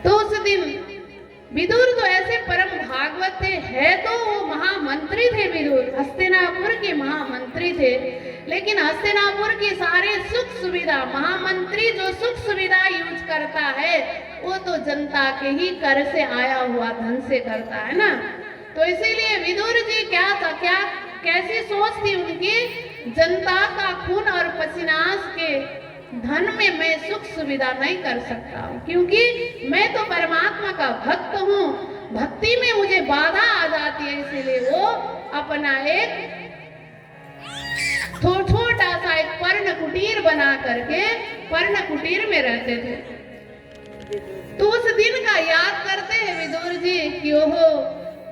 Speaker 1: तो उस दिन विदुर तो ऐसे परम भागवत थे, है तो वो महामंत्री थे। विदुर हस्तिनापुर के महामंत्री थे, लेकिन हस्तिनापुर की सारे सुख सुविधा, महामंत्री जो सुख सुविधा यूज करता है वो तो जनता के ही कर से आया हुआ धन से करता है ना। तो इसीलिए विदुर जी क्या कैसी सोच थी उनकी, जनता का खून और पसीनास के धन में मैं सुख सुविधा नहीं कर सकता हूँ, क्योंकि मैं तो परमात्मा का भक्त हूँ, भक्ति में मुझे बाधा आ जाती है। इसीलिए वो अपना एक छोटा सा एक पर्ण कुटीर बना करके पर्ण कुटीर में रहते थे। तो उस दिन का याद करते हैं विदुर जी कि ओहो,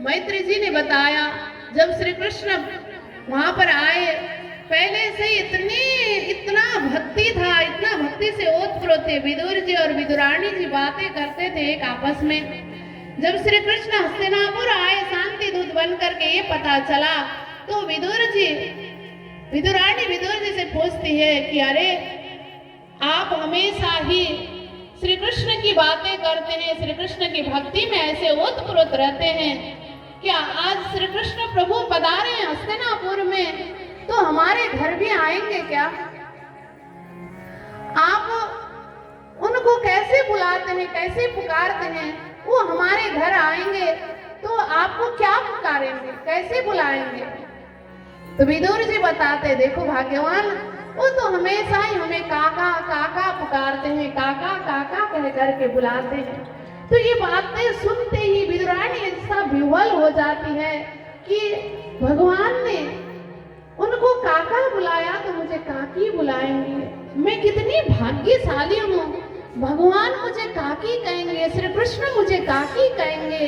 Speaker 1: मैत्री जी ने बताया जब श्री कृष्ण वहां पर आए, पहले से इतना भक्ति था, इतना भक्ति से ओतप्रोत थे। विदुर जी और विदुरानी जी बातें करते थे एक आपस में। जब श्री कृष्ण हस्तिनापुर आए शांति दूत बन करके ये पता चला, तो विदुरानी विदुर जी से पूछती है कि अरे आप हमेशा ही श्री कृष्ण की बातें करते हैं, श्री कृष्ण की भक्ति में ऐसे ओतप्रोत रहते हैं, क्या आज श्री कृष्ण प्रभु पधारे हैं हस्तिनापुर में, तो हमारे घर भी आएंगे क्या? आप उनको कैसे बुलाते हैं, कैसे पुकारते हैं? वो हमारे घर आएंगे तो आपको क्या पुकारेंगे, कैसे बुलाएंगे? तो विदुर जी बताते, देखो भाग्यवान, वो तो हमेशा ही हमें काका काका पुकारते हैं, काका काका कह करके बुलाते हैं। तो ये बातें सुनते ही विदुरानी ऐसा विह्वल हो जाती है कि भगवान ने उनको काका बुलाया तो मुझे काकी बुलाएंगे, मैं कितनी भाग्यशाली हूँ, भगवान मुझे काकी कहेंगे, श्री कृष्ण मुझे काकी कहेंगे।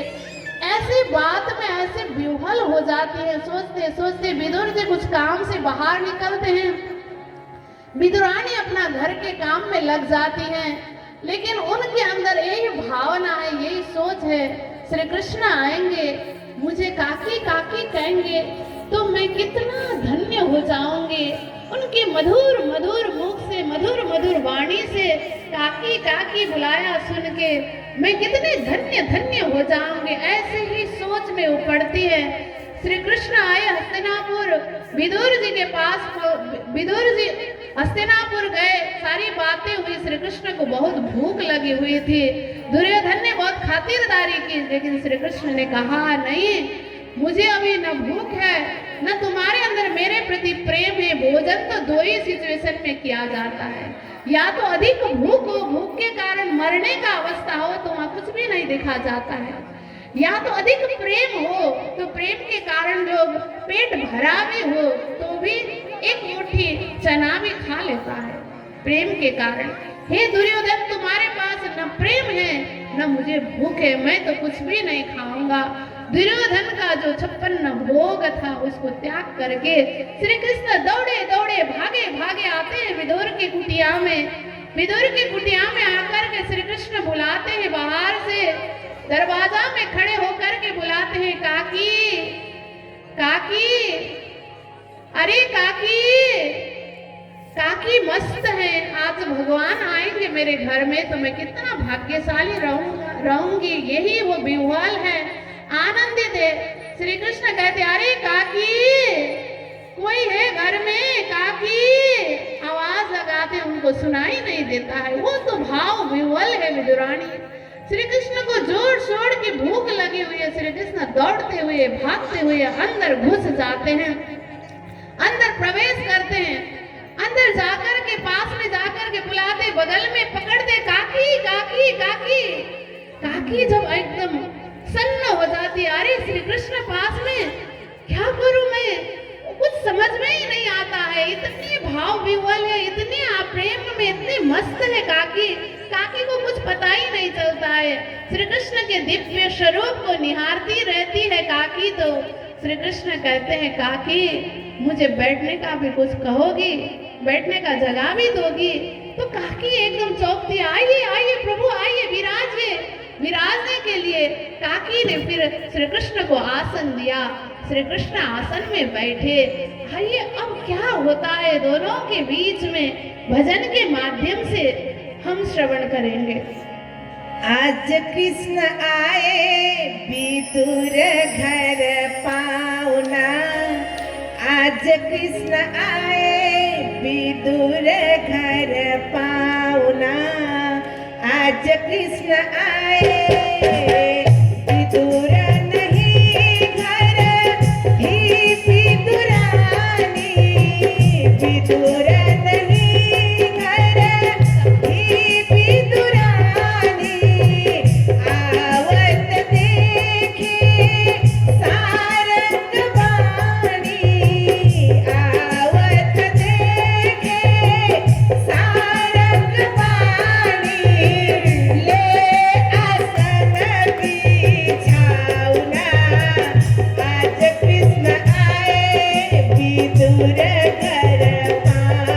Speaker 1: ऐसे बात में ऐसे विह्वल हो जाती है। सोचते सोचते विदुर जी कुछ काम से बाहर निकलते हैं, विदुरानी अपना घर के काम में लग जाती हैं, लेकिन उनके अंदर यही भावना है, यही सोच है, श्री कृष्ण आएंगे मुझे काकी काकी कहेंगे तो मैं कितना धन्य हो जाऊंगी, उनके मधुर मधुर मुख से, मधुर मधुर वाणी से काकी काकी बुलाया सुन के मैं कितने धन्य धन्य हो जाऊंगी। ऐसे ही सोच में उपड़ती है। श्री कृष्ण आए हस्तिनापुर, विदुर जी के पास, विदुर जी हस्तिनापुर गए, सारी बातें हुई। श्री कृष्ण को बहुत भूख लगी हुई थी, दुर्योधन ने बहुत खातिरदारी की, लेकिन श्री कृष्ण ने कहा नहीं, मुझे अभी न भूख है न तुम्हारे अंदर मेरे प्रति प्रेम है। भोजन तो दो ही सिचुएशन में किया जाता है, या तो अधिक भूख हो, भूख के कारण मरने का अवस्था हो तो वहाँ कुछ भी नहीं देखा जाता है, या तो अधिक प्रेम हो तो प्रेम के कारण लोग पेट भरा भी हो तो भी एक मुट्ठी चना भी खा लेता है प्रेम के कारण। हे दुर्योधन, तुम्हारे पास न प्रेम है न मुझे भूख है, मैं तो कुछ भी नहीं खाऊंगा। दुर्योधन का जो 56 भोग था उसको त्याग करके श्री कृष्ण दौड़े दौड़े भागे भागे आते हैं विदुर की कुटिया में। विदुर की कुटिया में आकर के श्री कृष्ण बुलाते हैं, बाहर से दरवाजा में खड़े होकर के बुलाते हैं, काकी काकी, अरे काकी, काकी मस्त है, आज भगवान आएंगे मेरे घर में तो मैं कितना भाग्यशाली रहूंगी, यही वो विह्वल है, आनंदित है। श्री कृष्ण कहते अरे काकी कोई है घर में, काकी आवाज लगाते उनको सुनाई नहीं देता है, वो तो भाव विह्वल है विदुरानी। श्री कृष्ण को जोर शोर की भूख लगी हुई है, श्री कृष्ण दौड़ते हुए भागते हुए अंदर घुस जाते हैं, अंदर प्रवेश करते हैं, अंदर जाकर के पास में जाकर के बुलाते, बगल में पकड़ते, काकी काकी काकी। काकी जब एकदम सन्न हो जाती, अरे श्री कृष्ण पास में क्या करूं मैं, कुछ समझ में ही नहीं आता है, इतनी भाव विह्वल है, इतने आप प्रेम में इतनी मस्त है काकी, काकी को कुछ पता ही नहीं चलता है। श्री कृष्ण के दिव्य स्वरूप को निहारती रहती है काकी। तो श्री कृष्ण कहते हैं काकी मुझे बैठने का भी कुछ कहोगी, बैठने का जगह भी दोगी। तो काकी एकदम चौंकती, आइए आइए प्रभु आइए, विराजिए। विराजने के लिए काकी ने फिर श्री कृष्ण को आसन दिया, श्री कृष्ण आसन में बैठे। आइए अब क्या होता है दोनों के बीच में, भजन के माध्यम से हम श्रवण करेंगे।
Speaker 2: आज कृष्ण आए विदुर घर पाउना, आज कृष्ण आए विदुर घर पाउना, आज कृष्ण आए विदुर नहीं घर ही विदुरानी, विदुर नहीं घर ही विदुरानी, आवत देखे सारंग बाणी, आवत देखे सारंग बाणी, ले आसन बिछाउना, आज कृष्ण आए विदुर घर पाउना।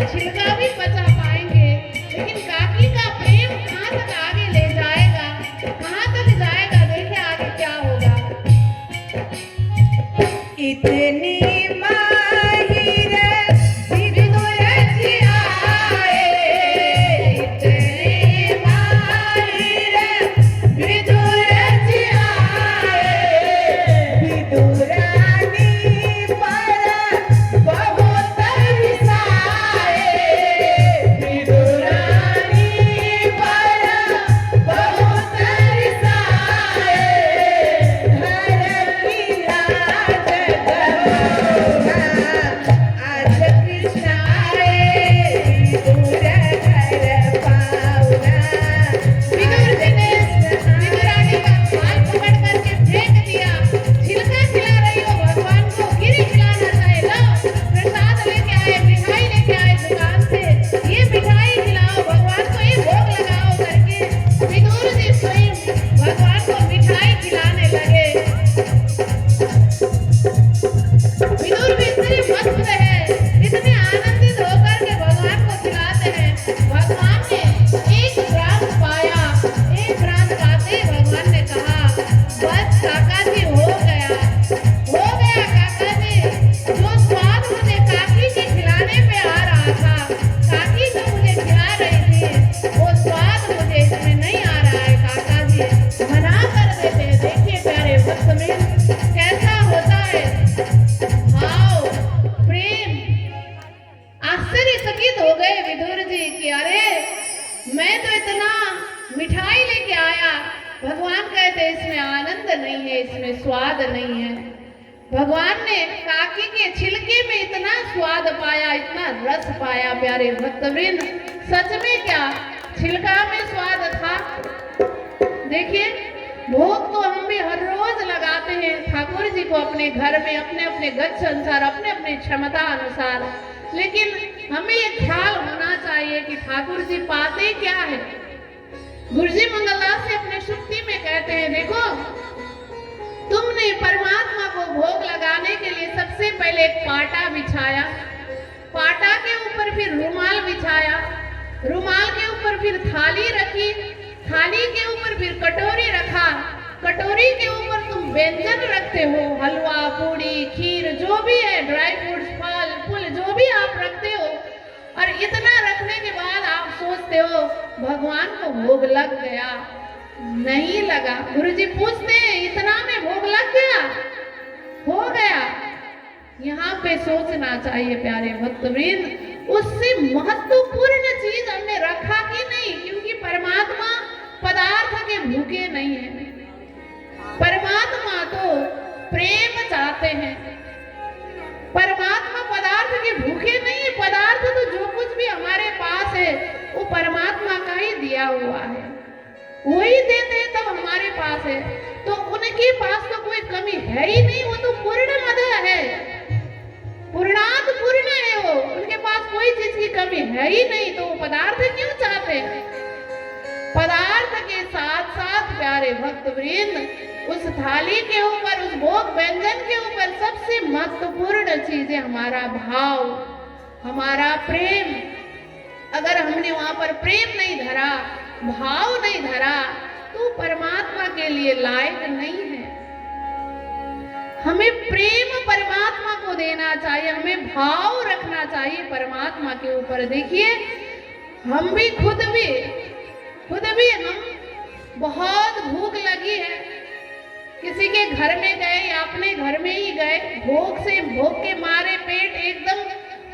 Speaker 1: तो छिलका भी बचा पाएंगे, लेकिन काकी का प्रेम कहाँ तक आगे ले जाएगा, कहाँ तक जाएगा, देखिए आगे क्या होगा।
Speaker 2: इतनी माहिर विदुर जी आए, इतनी माहिर विदुर जी आए, विदुरानी पर बहुत रिसाए, विदुरानी पर बहुत रिसाए, घर की लाज आज कृष्ण आए, विदुर घर पाउना।
Speaker 1: विदुर जी ने विदुरानी का हाथ पकड़ करके फेंक दिया। छिलका खिला रही हो भगवान को, गिरी खिलाना चाहे, लो प्रसाद लेके आए, मिठाई लेके आए दुकान से, ये मिठाई खिलाओ भगवान को, ये भोग लगाओ करके विदुर जी स्वयं भगवान को मिठाई खिलाने लगे। विदुर भी इतने मस्त है, इतने आनंदित होकर के भगवान को खिलाते हैं। भगवान ने एक रात पाया, एक रात गाते ही भगवान ने कहा, बस काका जी हो गया काका जी, जो स्वाद मुझे काकी के खिलाने पे आ रहा था, काकी जो मुझे खिला रही थी, वो स्वाद मुझे इसमें नहीं आ रहा है काका जी, मना कर देते हैं। देखिए प्यारे भक्त में कैसा होता है भाव, प्रेम। आश्चर्यचकित हो गए विदुर जी कि अरे मैं तो इतना मिठाई लेके आया, भगवान कहते इसमें आनंद नहीं है, इसमें स्वाद नहीं है। भगवान ने काकी के छिलके में इतना स्वाद पाया, इतना रस पाया प्यारे भक्तवृंद। सच में क्या छिलका में स्वाद था? देखिए भोग तो हम भी हर रोज लगाते हैं ठाकुर जी को अपने घर में, अपने अपने गच्छ अनुसार, अपने अपने क्षमता अनुसार, लेकिन हमें ये ख्याल होना चाहिए कि ठाकुर जी पाते क्या है। गुरुजी मंगलदास से अपने शुक्ति में कहते हैं, देखो तुमने परमात्मा को भोग लगाने के लिए सबसे पहले एक पाटा बिछाया, पाटा के ऊपर फिर रुमाल बिछाया, रुमाल के ऊपर फिर थाली रखी, थाली के ऊपर फिर कटोरी रखा, कटोरी के ऊपर तुम व्यंजन रखते हो, हलवा पूड़ी खीर जो भी है, ड्राई फ्रूट्स फल फूल जो भी आप रखते हो, और इतना रखने के बाद आप सोचते हो भगवान को भोग लग गया, नहीं लगा। गुरुजी पूछते हैं इतना में भोग लग गया, हो गया? यहाँ पे सोचना चाहिए प्यारे भक्तवृंद, उससे महत्वपूर्ण चीज हमने रखा कि नहीं, क्योंकि परमात्मा पदार्थ के भूखे नहीं है, परमात्मा तो प्रेम चाहते हैं, परमात्मा पदार्थ के भूखे नहीं है। पदार्थ तो जो कुछ भी हमारे पास है वो परमात्मा का ही दिया हुआ है, वही देते हैं तब हमारे पास है, तो उनके पास तो कोई कमी है ही नहीं, वो तो पूर्ण मद है, पूर्णात पूर्ण है वो, उनके पास कोई चीज की कमी है ही नहीं, तो वो पदार्थ क्यों चाहते हैं? पदार्थ के साथ साथ प्यारे भक्तवृंद उस थाली के ऊपर, उस भोग व्यंजन के ऊपर सबसे महत्वपूर्ण चीज है हमारा भाव, हमारा प्रेम। अगर हमने वहां पर प्रेम नहीं धरा, भाव नहीं धरा, तो परमात्मा के लिए लायक नहीं है। हमें प्रेम परमात्मा को देना चाहिए, हमें भाव रखना चाहिए परमात्मा के ऊपर। देखिए हम भी खुद भी हम बहुत भूख लगी है, किसी के घर में गए या अपने घर में ही गए, भूख के मारे पेट एकदम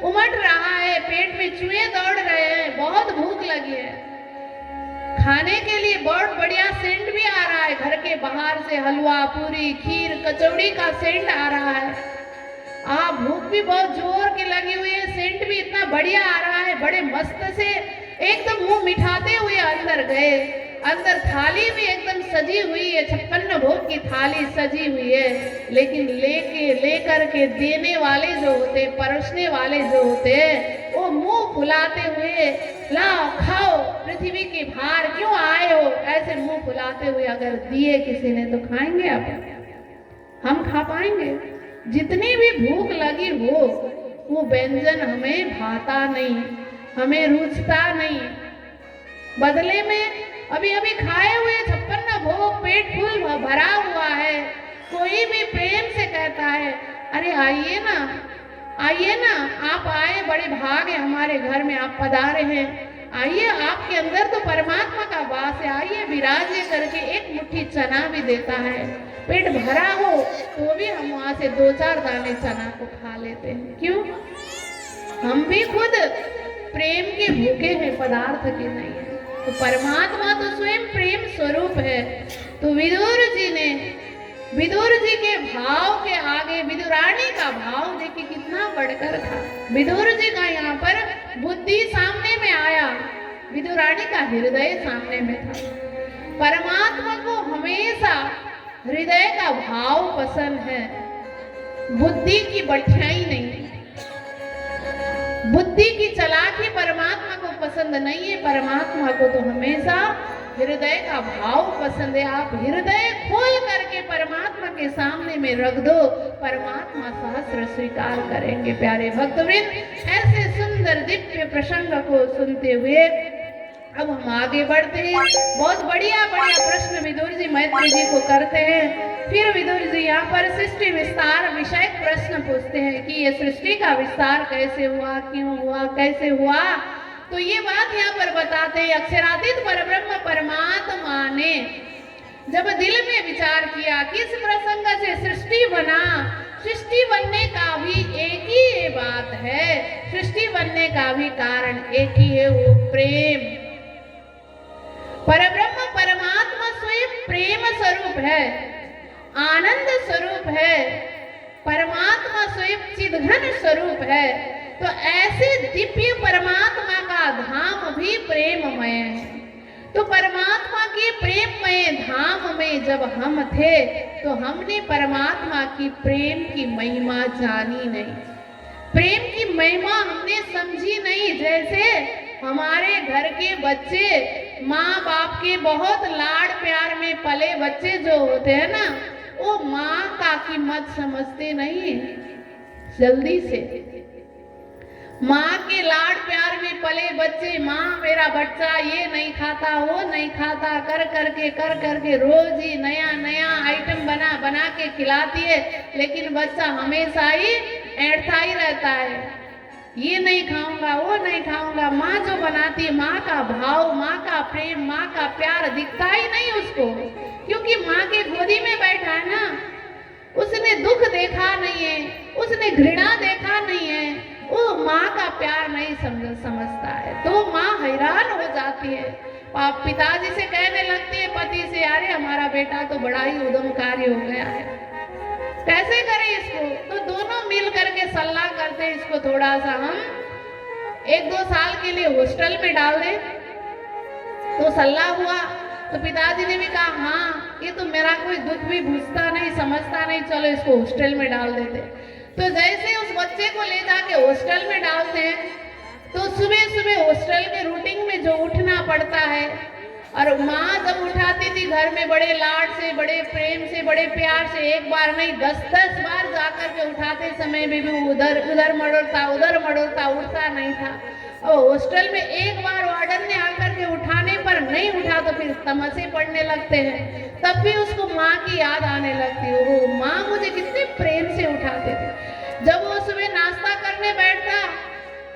Speaker 1: उमड़ रहा है, पेट में चूहे दौड़ रहे हैं, बहुत भूख लगी है, खाने के लिए बहुत बढ़िया सेंट भी आ रहा है, घर के बाहर से हलवा पूरी खीर कचौड़ी का सेंट आ रहा है, भूख भी बहुत जोर की लगी हुई है, सेंट भी इतना बढ़िया आ रहा है, बड़े मस्त से एकदम मुंह मिठाते हुए अंदर गए, अंदर थाली भी एकदम सजी हुई है, 56 भोग की थाली सजी हुई है, लेकिन लेकर के देने वाले जो होते, परोसने वाले जो होते हैं, वो मुंह फुलाते हुए, लाओ खाओ पृथ्वी के भार क्यों आए हो, ऐसे मुंह फुलाते हुए अगर दिए किसी ने तो खाएंगे? आप हम खा पाएंगे? जितनी भी भूख लगी हो वो व्यंजन हमें भाता नहीं, हमें रुचता नहीं। बदले में अभी अभी खाए हुए 56 भोग पेट फुल भरा हुआ है, कोई भी प्रेम से कहता है अरे आइए ना, आइए ना, आप आए, बड़े भाग है हमारे घर में आप पधारे हैं, आइए, आपके अंदर तो परमात्मा का वास है, आइए विराजिए करके एक मुट्ठी चना भी देता है। पेट भरा हो तो भी हम वहां से 2-4 दाने चना को खा लेते हैं। क्यों? हम भी खुद प्रेम के भूखे हैं, पदार्थ के नहीं है। तो परमात्मा तो स्वयं प्रेम स्वरूप है। तो विदुर जी के भाव के आगे विदुरानी का भाव देखिए कितना बढ़कर था। विदुर जी का यहाँ पर बुद्धि सामने में आया, विदुरानी का हृदय सामने में था। परमात्मा को हमेशा हृदय का भाव पसंद है, बुद्धि की बठियाई नहीं। बुद्धि की चालाकी परमात्मा को पसंद नहीं है, परमात्मा को तो हमेशा हृदय का भाव पसंद है। आप हृदय खोल करके परमात्मा के सामने में रख दो, परमात्मा सहस्र स्वीकार करेंगे। प्यारे भक्तवृंद, ऐसे सुंदर दिव्य प्रसंग को सुनते हुए अब हम आगे बढ़ते हैं। बहुत बढ़िया प्रश्न विदुर जी मैत्री जी को करते हैं। फिर विदुर जी यहाँ पर सृष्टि विस्तार विषय प्रश्न पूछते हैं कि ये सृष्टि का विस्तार कैसे हुआ, क्यों हुआ, कैसे हुआ। तो ये बात यहाँ पर बताते हैं, अक्षरातीत परब्रह्म परमात्मा ने जब दिल में विचार किया किस प्रसंग से सृष्टि बना, सृष्टि बनने का भी एक ही ये बात है, सृष्टि बनने का भी कारण एक ही है, वो प्रेम। परब्रह्म परमात्मा स्वयं प्रेम स्वरूप है, आनंद स्वरूप है, परमात्मा स्वयं चिदघन स्वरूप है। तो ऐसे दिव्य परमात्मा का धाम भी प्रेममय है। तो परमात्मा के प्रेममय धाम में जब हम थे तो हमने परमात्मा की प्रेम की महिमा जानी नहीं, प्रेम की महिमा हमने समझी नहीं। जैसे हमारे घर के बच्चे माँ बाप के बहुत लाड़ प्यार में पले बच्चे जो होते हैं ना, वो माँ का कीमत समझते नहीं जल्दी से। माँ के लाड़ प्यार में पले बच्चे, माँ मेरा बच्चा ये नहीं खाता, वो नहीं खाता, कर करके रोज ही नया नया आइटम बना के खिलाती है, लेकिन बच्चा हमेशा ही ऐंठता ही रहता है, ये नहीं खाऊंगा, वो नहीं खाऊंगा। माँ जो बनाती है, माँ का भाव, माँ का प्रेम, माँ का प्यार दिखता ही नहीं उसको, क्योंकि माँ के गोदी में बैठा है ना, उसने दुख देखा नहीं है, उसने घृणा देखा नहीं है, वो माँ का प्यार नहीं समझता है। तो माँ हैरान हो जाती है, पिताजी से कहने लगती है पति से, अरे हमारा बेटा तो बड़ा ही उद्यमकारी हो गया है, कैसे करें इसको। तो दोनों मिल करके सलाह करते हैं, इसको थोड़ा सा हम 1-2 साल के लिए हॉस्टल में डाल दें। तो सलाह हुआ, तो पिताजी ने भी कहा हाँ, ये तो मेरा कोई दुख भी बुझता नहीं, समझता नहीं, चलो इसको हॉस्टल में डाल देते। तो जैसे उस बच्चे को ले जाके हॉस्टल में डालते हैं, तो सुबह सुबह हॉस्टल के रूटीन में जो उठना पड़ता है, और माँ जब उठाती थी घर में बड़े लाड से, बड़े प्रेम से, बड़े प्यार से, एक बार नहीं 10-10 बार जाकर के उठाते समय भी वो उधर मड़ोड़ता, उठता नहीं था। और हॉस्टल में एक बार वार्डन ने आकर के उठाने पर नहीं उठा तो फिर तमसे पड़ने लगते हैं, तब भी उसको माँ की याद आने लगती है, वो माँ मुझे कितने प्रेम से उठाते थे। जब वो सुबह नाश्ता करने बैठता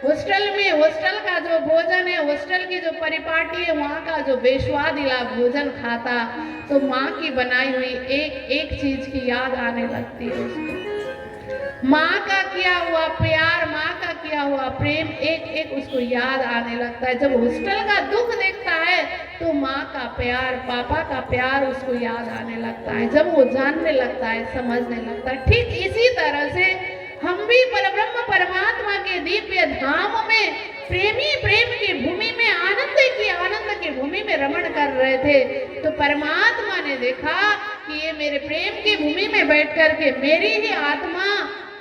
Speaker 1: हॉस्टल में, हॉस्टल का जो भोजन है, हॉस्टल की जो परिपाटी है, वहाँ का जो बेस्वादिला भोजन खाता, तो माँ की बनाई हुई एक चीज की याद आने लगती है उसको। माँ का किया हुआ प्यार, माँ का किया हुआ प्रेम एक उसको याद आने लगता है। जब हॉस्टल का दुख देखता है तो माँ का प्यार, पापा का प्यार उसको याद आने लगता है। जब वो जानने लगता है, समझने लगता है। ठीक इसी तरह से हम भी परब्रह्म परमात्मा के दिव्य धाम में प्रेमी प्रेम की भूमि में, आनंद की भूमि में रमण कर रहे थे, तो परमात्मा ने देखा कि ये मेरे प्रेम की भूमि में बैठ कर के मेरी ही आत्मा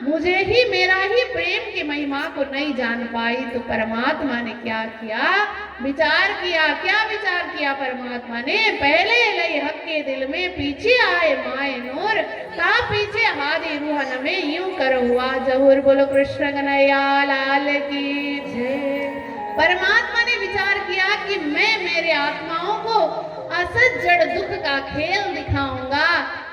Speaker 1: मुझे ही मेरा ही प्रेम की महिमा को नहीं जान पाई। तो परमात्मा ने क्या किया, विचार किया। क्या विचार किया परमात्मा ने, पहले लई हक के दिल में, पीछे आए माए नूर, ता पीछे हादी रूहन में यूं कर हुआ जहूर। बोलो कृष्ण कन्हैया लाल की जय। परमात्मा ने विचार किया कि मैं मेरे आत्माओं को असत जड़ दुख का खेल दिखाऊंगा,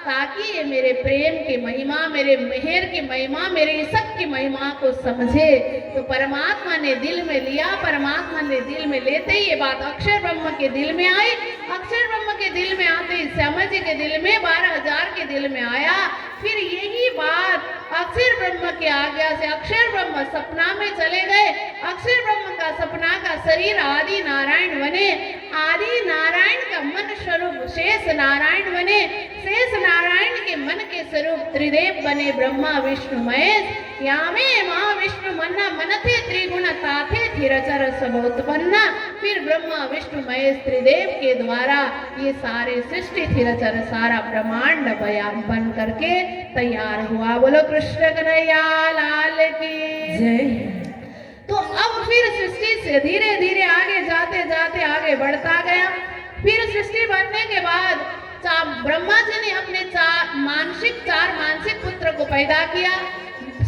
Speaker 1: ताकि ये मेरे प्रेम की महिमा, मेरे मेहर की महिमा, मेरे इशक की महिमा को समझे। तो परमात्मा ने दिल में लिया। परमात्मा ने दिल में लेते ही ये बात अक्षर ब्रह्म के दिल में आई। अक्षर ब्रह्म के दिल में आते ही श्यामा जी के दिल में, 12,000 के दिल में आया। फिर यही बात अक्षर ब्रह्म की आज्ञा से अक्षर ब्रह्म सपना में चले गए। अक्षर ब्रह्म का सपना का शरीर आदि नारायण बने। आदि नारायण का मन स्वरूप शेष नारायण बने। शेष नारायण के मन के स्वरूप त्रिदेव बने, ब्रह्मा विष्णु महेश। यामे मां विष्णु मन्ना मनथे त्रिगुण ताथे थिरचर सब उत्पन्ना। फिर ब्रह्मा विष्णु महेश त्रिदेव के द्वारा ये सारे सृष्टि थिरचर सारा ब्रह्मांड बन करके तैयार हुआ। बोलो कृष्ण कन्हैया लाल की जय। तो अब फिर सृष्टि से धीरे धीरे आगे जाते जाते आगे बढ़ता गया। फिर सृष्टि बनने के बाद ब्रह्मा जी ने अपने चार मानसिक पुत्र को पैदा किया,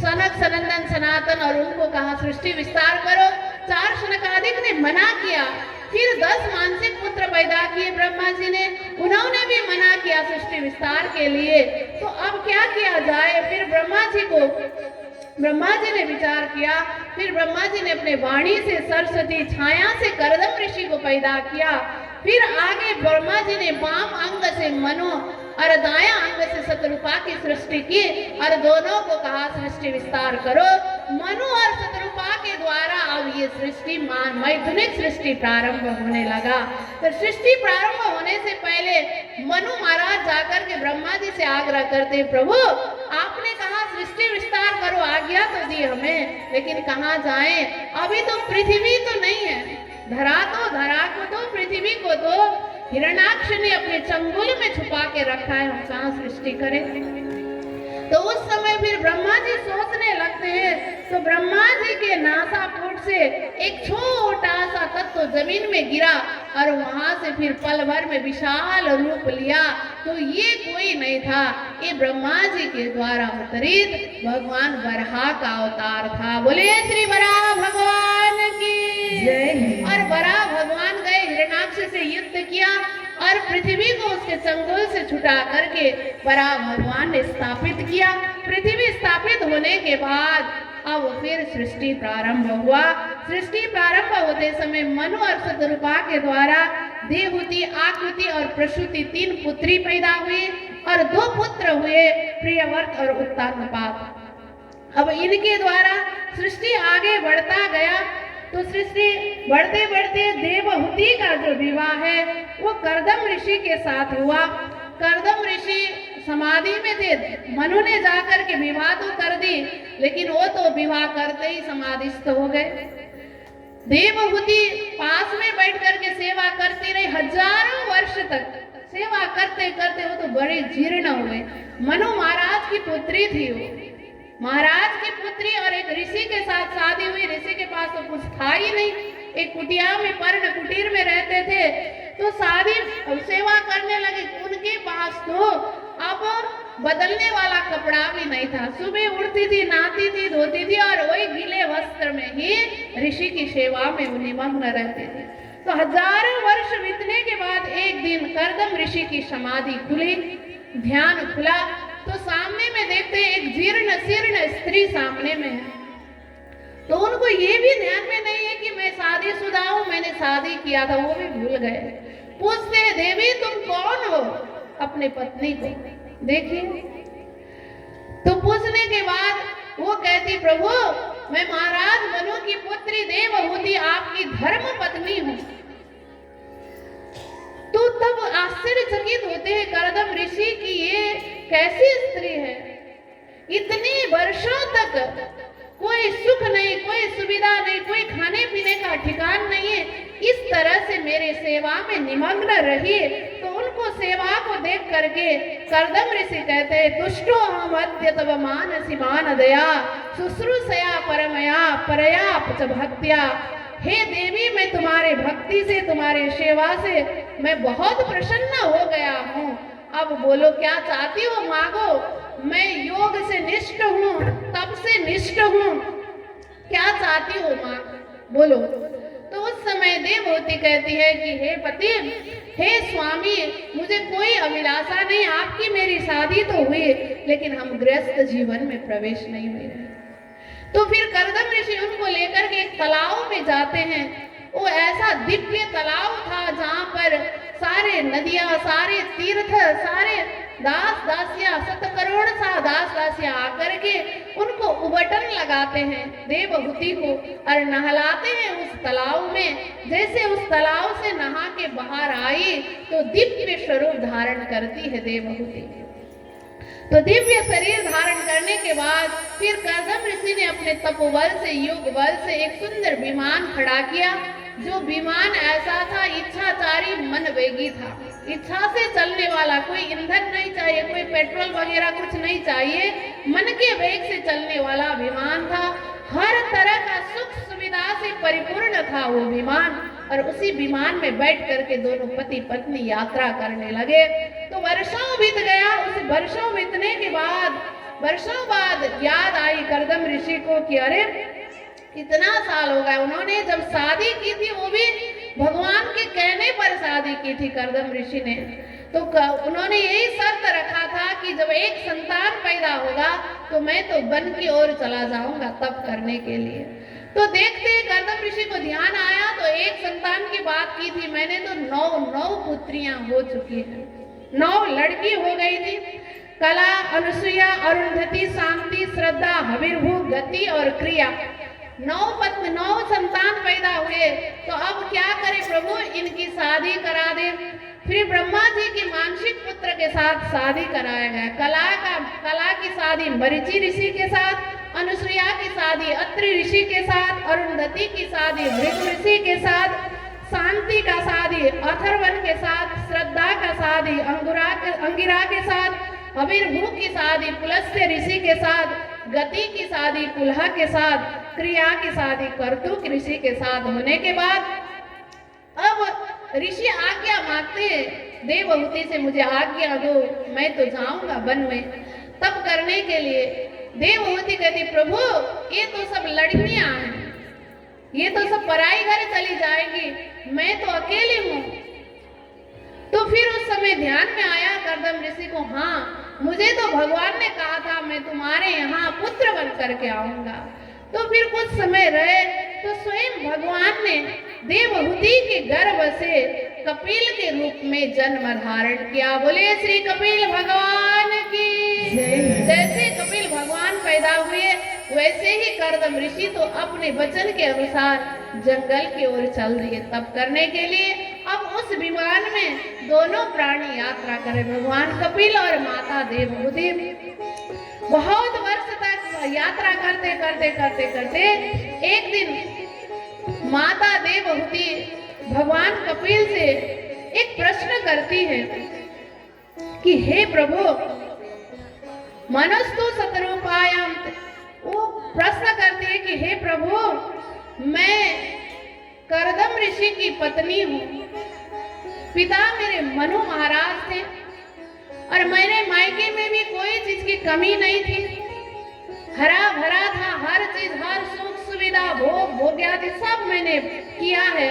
Speaker 1: सनक सनंदन सनातन, और उनको कहा सृष्टि विस्तार करो। 4 शनकादिक ने मना किया। फिर 10 मानसिक पुत्र पैदा किए ब्रह्मा जी ने, उन्होंने भी मना किया सृष्टि विस्तार के लिए। तो अब क्या किया जाए, फिर ब्रह्मा जी ने विचार किया। फिर ब्रह्मा जी ने अपने वाणी से सरस्वती छाया से करदम ऋषि को पैदा किया। फिर आगे ब्रह्मा जी ने वाम अंग से मनु और दाया अंग से शतरूपा की सृष्टि की, और दोनों को कहा सृष्टि विस्तार करो। मनु और शतरूपा के द्वारा अब ये सृष्टि मैथुनिक सृष्टि प्रारंभ होने लगा। तो सृष्टि प्रारंभ होने से पहले मनु महाराज जाकर के ब्रह्मा जी से आग्रह करते, प्रभु आपने कहा सृष्टि विस्तार करो, आज्ञा तो दी हमें, लेकिन कहाँ जाएं? अभी तो पृथ्वी तो नहीं है, धरा को तो पृथ्वी को तो हिरण्याक्ष ने अपने चंगुल में छुपा के रखा है, हम कहाँ सृष्टि करें? तो उस समय फिर ब्रह्मा जी सोचने लगते हैं। तो ब्रह्मा जी के नासापुट से एक छोटा सा तत्व जमीन में गिरा, और वहां से फिर पल भर में विशाल रूप लिया। तो ये कोई नहीं था, ये ब्रह्मा जी के द्वारा अवतरित भगवान वराह का अवतार था। बोले श्री वराह भगवान की जय। और वराह भगवान गए, हिरण्याक्ष से युद्ध किया, और पृथ्वी को उसके चंगुल से छुटा करके वराह भगवान ने स्थापित किया। पृथ्वी स्थापित होने के बाद अब फिर सृष्टि प्रारंभ हुआ। सृष्टि प्रारंभ होते समय मनु और शतरूपा के द्वारा देवहूति, आकृति और प्रसूति 3 पुत्री पैदा हुई, और 2 पुत्र हुए, प्रियव्रत और उत्तानपाद। अब इनके द्वारा सृष्टि आगे बढ़ता गया। तो सृष्टि बढ़ते बढ़ते देवहूति का जो विवाह है वो करदम ऋषि के साथ हुआ। करदम ऋषि समाधि में थे, मनु ने जाकर के विवाह तो कर दी, लेकिन वो तो विवाह करते ही समाधिस्थ हो गए। देवहूति पास में बैठ करके सेवा करती रही, हजारों वर्ष तक सेवा करते करते वो तो बड़े जीर्ण हुए। मनु महाराज की पुत्री थी, वो महाराज की पुत्री, और एक ऋषि के साथ शादी हुई। ऋषि के पास तो कुछ था ही नहीं, एक कुटिया में पर्ण कुटीर में रहते थे। तो शादी सेवा करने लगे, उनके पास तो अब बदलने वाला कपड़ा भी नहीं था। सुबह उठती थी, नहाती थी, धोती थी, और वही गीले वस्त्र में ही ऋषि की सेवा में निमग्न रहते थे। तो हजारों वर्ष बीतने के बाद एक दिन करदम ऋषि की समाधि खुली, ध्यान खुला, तो सामने में देखते एक जीर्ण शीर्ण स्त्री सामने में है। तो उनको ये भी ध्यान में नहीं है कि मैं शादीशुदा हूँ, मैंने शादी किया था, वो भी भूल गए। पूछते, देवी तुम कौन हो? अपने पत्नी को देखिए। तो पूछने के बाद वो कहती, प्रभु मैं महाराज मनु की पुत्री देवहूति आपकी धर्म पत्नी हूँ। तो तब आश्चर्यचकित होते हैं करदम ऋषि की ये कैसी स्त्री है, इतने वर्षों तक कोई सुख नहीं, कोई सुविधा नहीं, कोई खाने पीने का ठिकान नहीं है, इस तरह से मेरे सेवा में निमग्न रही। तो उनको सेवा को देख करके कर्दम ऋषि कहते हैं, तुष्टो हम अद्य तव मानसी मानदया शुश्रूषया परमया परया च भक्त्या। हे देवी, मैं तुम्हारे भक्ति से, तुम्हारे सेवा से मैं बहुत प्रसन्न हो गया हूँ। अब बोलो क्या चाहती हो, मांगो। मैं योग से निष्ठ हूँ, तप से निष्ठ हूँ, क्या चाहती हो मां, बोलो। तो उस समय देवहूति कहती है कि हे पति, हे स्वामी, मुझे कोई अभिलाषा नहीं, आपकी मेरी शादी तो हुई लेकिन हम गृहस्थ जीवन में प्रवेश नहीं हुए। तो फिर कर्दम ऋषि उनको लेकर के एक तालाब में जाते हैं। वो ऐसा दिव्य तालाब था जहाँ पर सारे नदियां, सारे तीर्थ, सारे दास दासियां, 7 करोड़ सा दास दासियां आकर के उनको उबटन लगाते हैं देवहूति को और नहलाते हैं उस तालाब में। जैसे उस तालाब से नहा के बाहर आई तो दिव्य स्वरूप धारण करती है देवहूति। तो दिव्य शरीर धारण करने के बाद फिर कर्दम ऋषि ने अपने तपोबल से, योग बल से एक सुंदर विमान खड़ा किया। जो विमान ऐसा था, इच्छाचारी मन वेगी था, इच्छा से चलने वाला, कोई ईंधन नहीं चाहिए, कोई पेट्रोल वगैरह कुछ नहीं चाहिए, मन के वेग से चलने वाला विमान था। हर तरह का सुख सुविधा से परिपूर्ण था वो विमान। और उसी विमान में बैठ करके दोनों पति पत्नी यात्रा करने लगे। तो वर्षों बीत गया। उस वर्षों बीतने के बाद, वर्षों बाद याद आई कर्दम ऋषि को कि अरे कितना साल हो गए। उन्होंने जब शादी की थी वो भी भगवान के कहने पर शादी की थी कर्दम ऋषि ने। तो उन्होंने यही शर्त रखा था कि जब एक संतान पैदा होगा तो मैं तो वन की ओर चला जाऊंगा तप करने के लिए। तो देखते कर्दम ऋषि को ध्यान आया तो एक संतान की बात की थी मैंने, तो 9 पुत्रियां हो चुकी हैं, 9 लड़की हो गई थी। कला, अनुसुईया, अरुंधति, शांति, श्रद्धा, हविर्भू, गति और क्रिया, 9 संतान पैदा हुए। तो अब क्या करे प्रभु, इनकी शादी करा दे। फिर ब्रह्मा जी की मानसिक पुत्र के साथ शादी कराया गया। कला की शादी मरीचि ऋषि के साथ, अनुसुईया की शादी अत्रि ऋषि के साथ, अरुंधति की शादी भृगु ऋषि के साथ, शांति का शादी अथर्वण के साथ, श्रद्धा का शादी अंगिरा के साथ, हविर्भू की शादी पुलस्त्य ऋषि के साथ, गति की शादी पुलह के साथ, क्रिया की शादी कर्तुक ऋषि के साथ होने के बाद अब ऋषि आज्ञा मांगते हैं देवहूति से, मुझे आज्ञा दो, मैं तो जाऊंगा वन में तप करने के लिए। देवहूति कहती प्रभु ये तो सब लड़कियां हैं, ये तो सब पराई घर चली जाएंगी, मैं तो अकेली हूँ। तो फिर उस समय ध्यान में आया कर्दम ऋषि को, हाँ मुझे तो भगवान ने कहा था मैं तुम्हारे यहाँ पुत्र बन करके आऊंगा। तो फिर कुछ समय रहे तो स्वयं भगवान ने देवहूति के गर्भ से कपिल के रूप में जन्म धारण किया। बोले श्री कपिल भगवान की। जैसे कपिल भगवान पैदा हुए वैसे ही कर्दम ऋषि तो अपने वचन के अनुसार जंगल की ओर चल दिए तप करने के लिए। अब उस विमान में दोनों प्राणी यात्रा करें, भगवान कपिल और माता देवहूति। बहुत वर्ष तक यात्रा करते करते करते करते एक दिन माता देवहूति भगवान कपिल से एक प्रश्न करती है कि हे प्रभु मनस्तु सतरूपायाम। वो प्रश्न करती है कि हे प्रभु मैं कर्दम ऋषि की पत्नी हूँ, पिता मेरे मनु महाराज थे और मेरे मायके में भी कोई चीज की कमी नहीं थी, हरा भरा था, हर चीज, हर सुख सुविधा, भोग आदि सब मैंने किया है।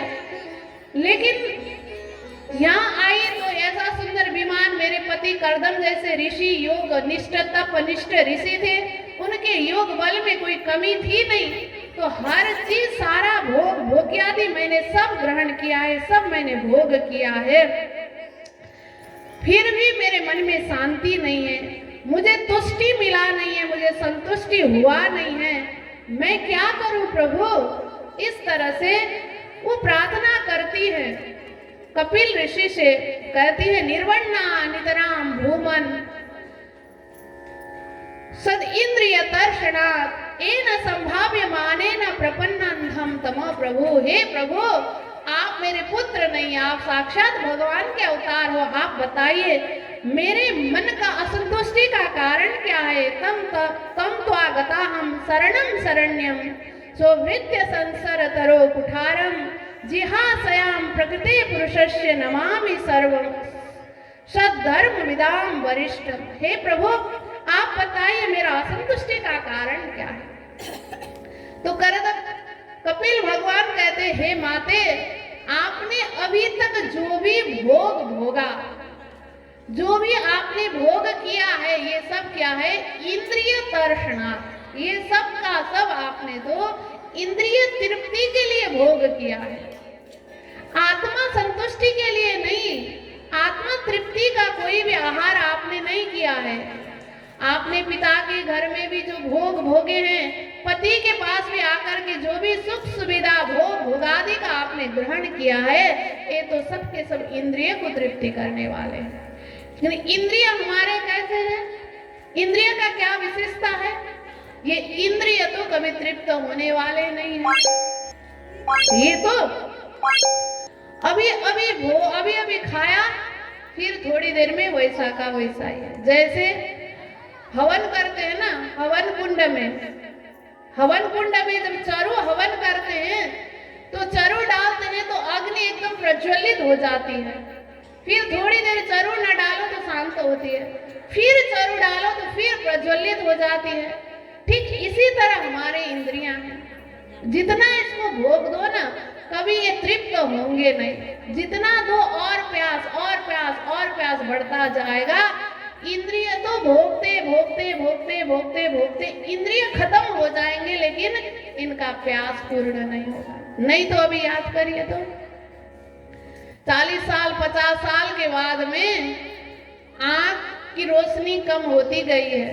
Speaker 1: लेकिन यहाँ आई तो ऐसा सुंदर विमान, मेरे पति कर्दम जैसे ऋषि, योग निष्ठ तप निष्ठ ऋषि थे, उनके योग बल में कोई कमी थी नहीं। तो हर चीज, सारा भोग आदि मैंने सब ग्रहण किया है, सब मैंने भोग किया है, फिर भी मेरे मन में शांति नहीं है, मुझे तुष्टि मिला नहीं है, मुझे संतुष्टि हुआ नहीं है, मैं क्या करूं प्रभु। इस तरह से वो प्रार्थना करती है कपिल ऋषि से, कहती है निर्वण्णा नितराम भूमन सद इंद्रिय दर्शनात् एन संभाव्य मानेन प्रपन्नंधम तम। प्रभु हे प्रभु आप आप मेरे पुत्र नहीं, आप साक्षात भगवान के अवतार हो। आप बताइए मेरे मन का असंतुष्टि का कारण क्या है? तम त्वागता हम शरणम शरण्यम सौभृत्य संसर तरो कुठारम जिहासयाम प्रकृति पुरुषस्य नमामि सर्वम सद्धर्म विदाम वरिष्ठम। हे प्रभु आप बताइए मेरा असंतुष्टि का कारण क्या है? तो कपिल भगवान कहते, हे माते, आपने अभी तक जो भी भोग भोगा, जो भी आपने भोग किया है, ये सब क्या है? इंद्रिय तर्षणा। ये सब का सब आपने तो इंद्रिय तृप्ति के लिए भोग किया है, आत्मा संतुष्टि के लिए नहीं। आत्मा तृप्ति का कोई भी आहार आपने नहीं किया है। आपने पिता के घर में भी जो भोग भोगे हैं, पति के पास भी आकर के जो भी सुख सुविधा भोग भोगादि का आपने ग्रहण किया है, ये तो सब के सब इंद्रिय को तृप्ति करने वाले हैं। लेकिन इंद्रिय हमारे कैसे हैं? इंद्रिय का क्या विशेषता है? ये इंद्रिय तो कभी तृप्त होने वाले नहीं है। ये तो अभी खाया, फिर थोड़ी देर में वैसा का वैसा ही है। जैसे हवन करते हैं ना, हवन कुंड में जब चरु हवन करते हैं तो चरु डालते हैं तो अग्नि एकदम प्रज्वलित हो जाती है। फिर थोड़ी देर चरु न डालो तो शांत होती है, फिर चरु डालो तो फिर प्रज्वलित हो जाती है। ठीक इसी तरह हमारे इंद्रियां हैं, जितना इसको भोग दो ना, कभी ये तृप्त होंगे नहीं। जितना दो और प्यास बढ़ता जाएगा। इंद्रिय तो भोगते इंद्रिय खत्म हो जाएंगे, लेकिन इनका प्यास पूर्ण नहीं होगा। नहीं तो अभी याद करिए तो 40 साल 50 साल के बाद में आंख की रोशनी कम होती गई है।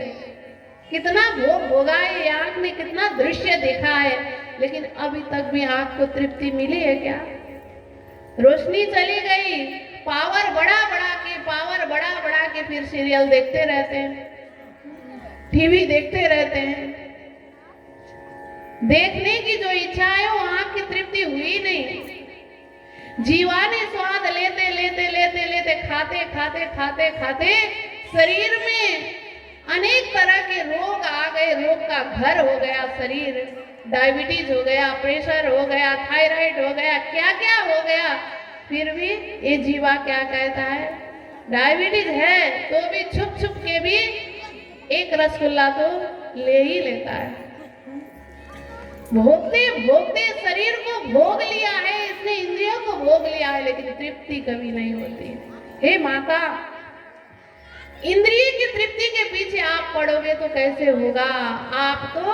Speaker 1: कितना भोग भोगा है, आंख ने कितना दृश्य देखा है, लेकिन अभी तक भी आंख को तृप्ति मिली है क्या? रोशनी चली गई, पावर बढ़ा बढ़ा के फिर सीरियल देखते रहते हैं, टीवी देखते रहते हैं। देखने की जो इच्छा है वो आंख की तृप्ति हुई नहीं। जीवाने स्वाद लेते खाते शरीर में अनेक तरह के रोग आ गए, रोग का घर हो गया शरीर। डायबिटीज हो गया, प्रेशर हो गया, थायराइड हो गया, क्या क्या हो गया। फिर भी ये जीवा क्या कहता है? डायबिटीज है तो भी छुप छुप के भी एक रसगुल्ला तो ले ही लेता है। भोगते शरीर को भोग लिया है, इसने इंद्रियों को भोग लिया है, लेकिन तृप्ति कभी नहीं होती। हे माता, इंद्रिय की तृप्ति के पीछे आप पड़ोगे तो कैसे होगा? आप तो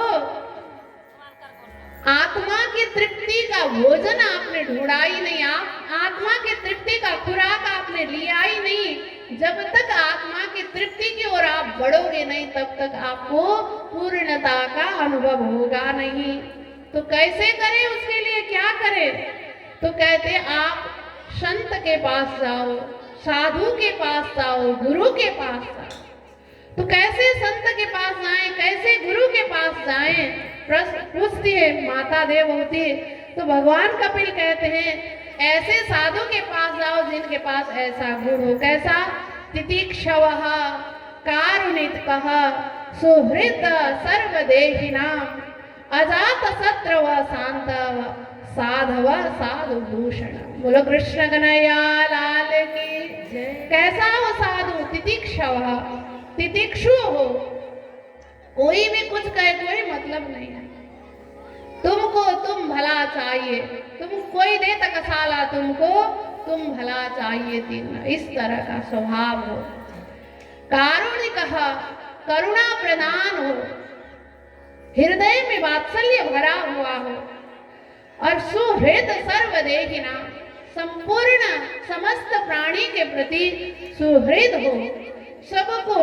Speaker 1: आत्मा की तृप्ति का भोजन आपने ढूंढा ही नहीं, आप आत्मा की तृप्ति का खुराक आपने लिया ही नहीं। जब तक आत्मा की तृप्ति की ओर आप बढ़ोगे नहीं, तब तक आपको पूर्णता का अनुभव होगा नहीं। तो कैसे करें? उसके लिए क्या करें? तो कहते आप संत के पास जाओ, साधु के पास जाओ, गुरु के पास जाओ। तो कैसे संत के पास जाएं, कैसे गुरु के पास जाएं? पूछती है माता देवहूति। तो भगवान कपिल कहते हैं ऐसे साधु के पास जाओ जिनके पास ऐसा गुण हो। कैसा? तितिक्षवः कारुणिकः सुहृद सर्वदेहिनां अजात शत्रव शांतव साधव साधु भूषण। बोलो कृष्ण कन्हैया लाल की जय। कैसा हो साधु? तितिक्षवः, तितिक्षु हो, कोई भी कुछ कहे कोई मतलब नहीं है, तुमको तुम भला चाहिए, तुम कोई दे तकसाला तुमको तुम भला चाहिए, तीन इस तरह का स्वभाव हो। कारुणिकः, करुणा प्रदान हो, हृदय में वात्सल्य भरा हुआ हो, और सुहृद सर्वदेहिना, संपूर्ण समस्त प्राणी के प्रति सुहृद हो, सबको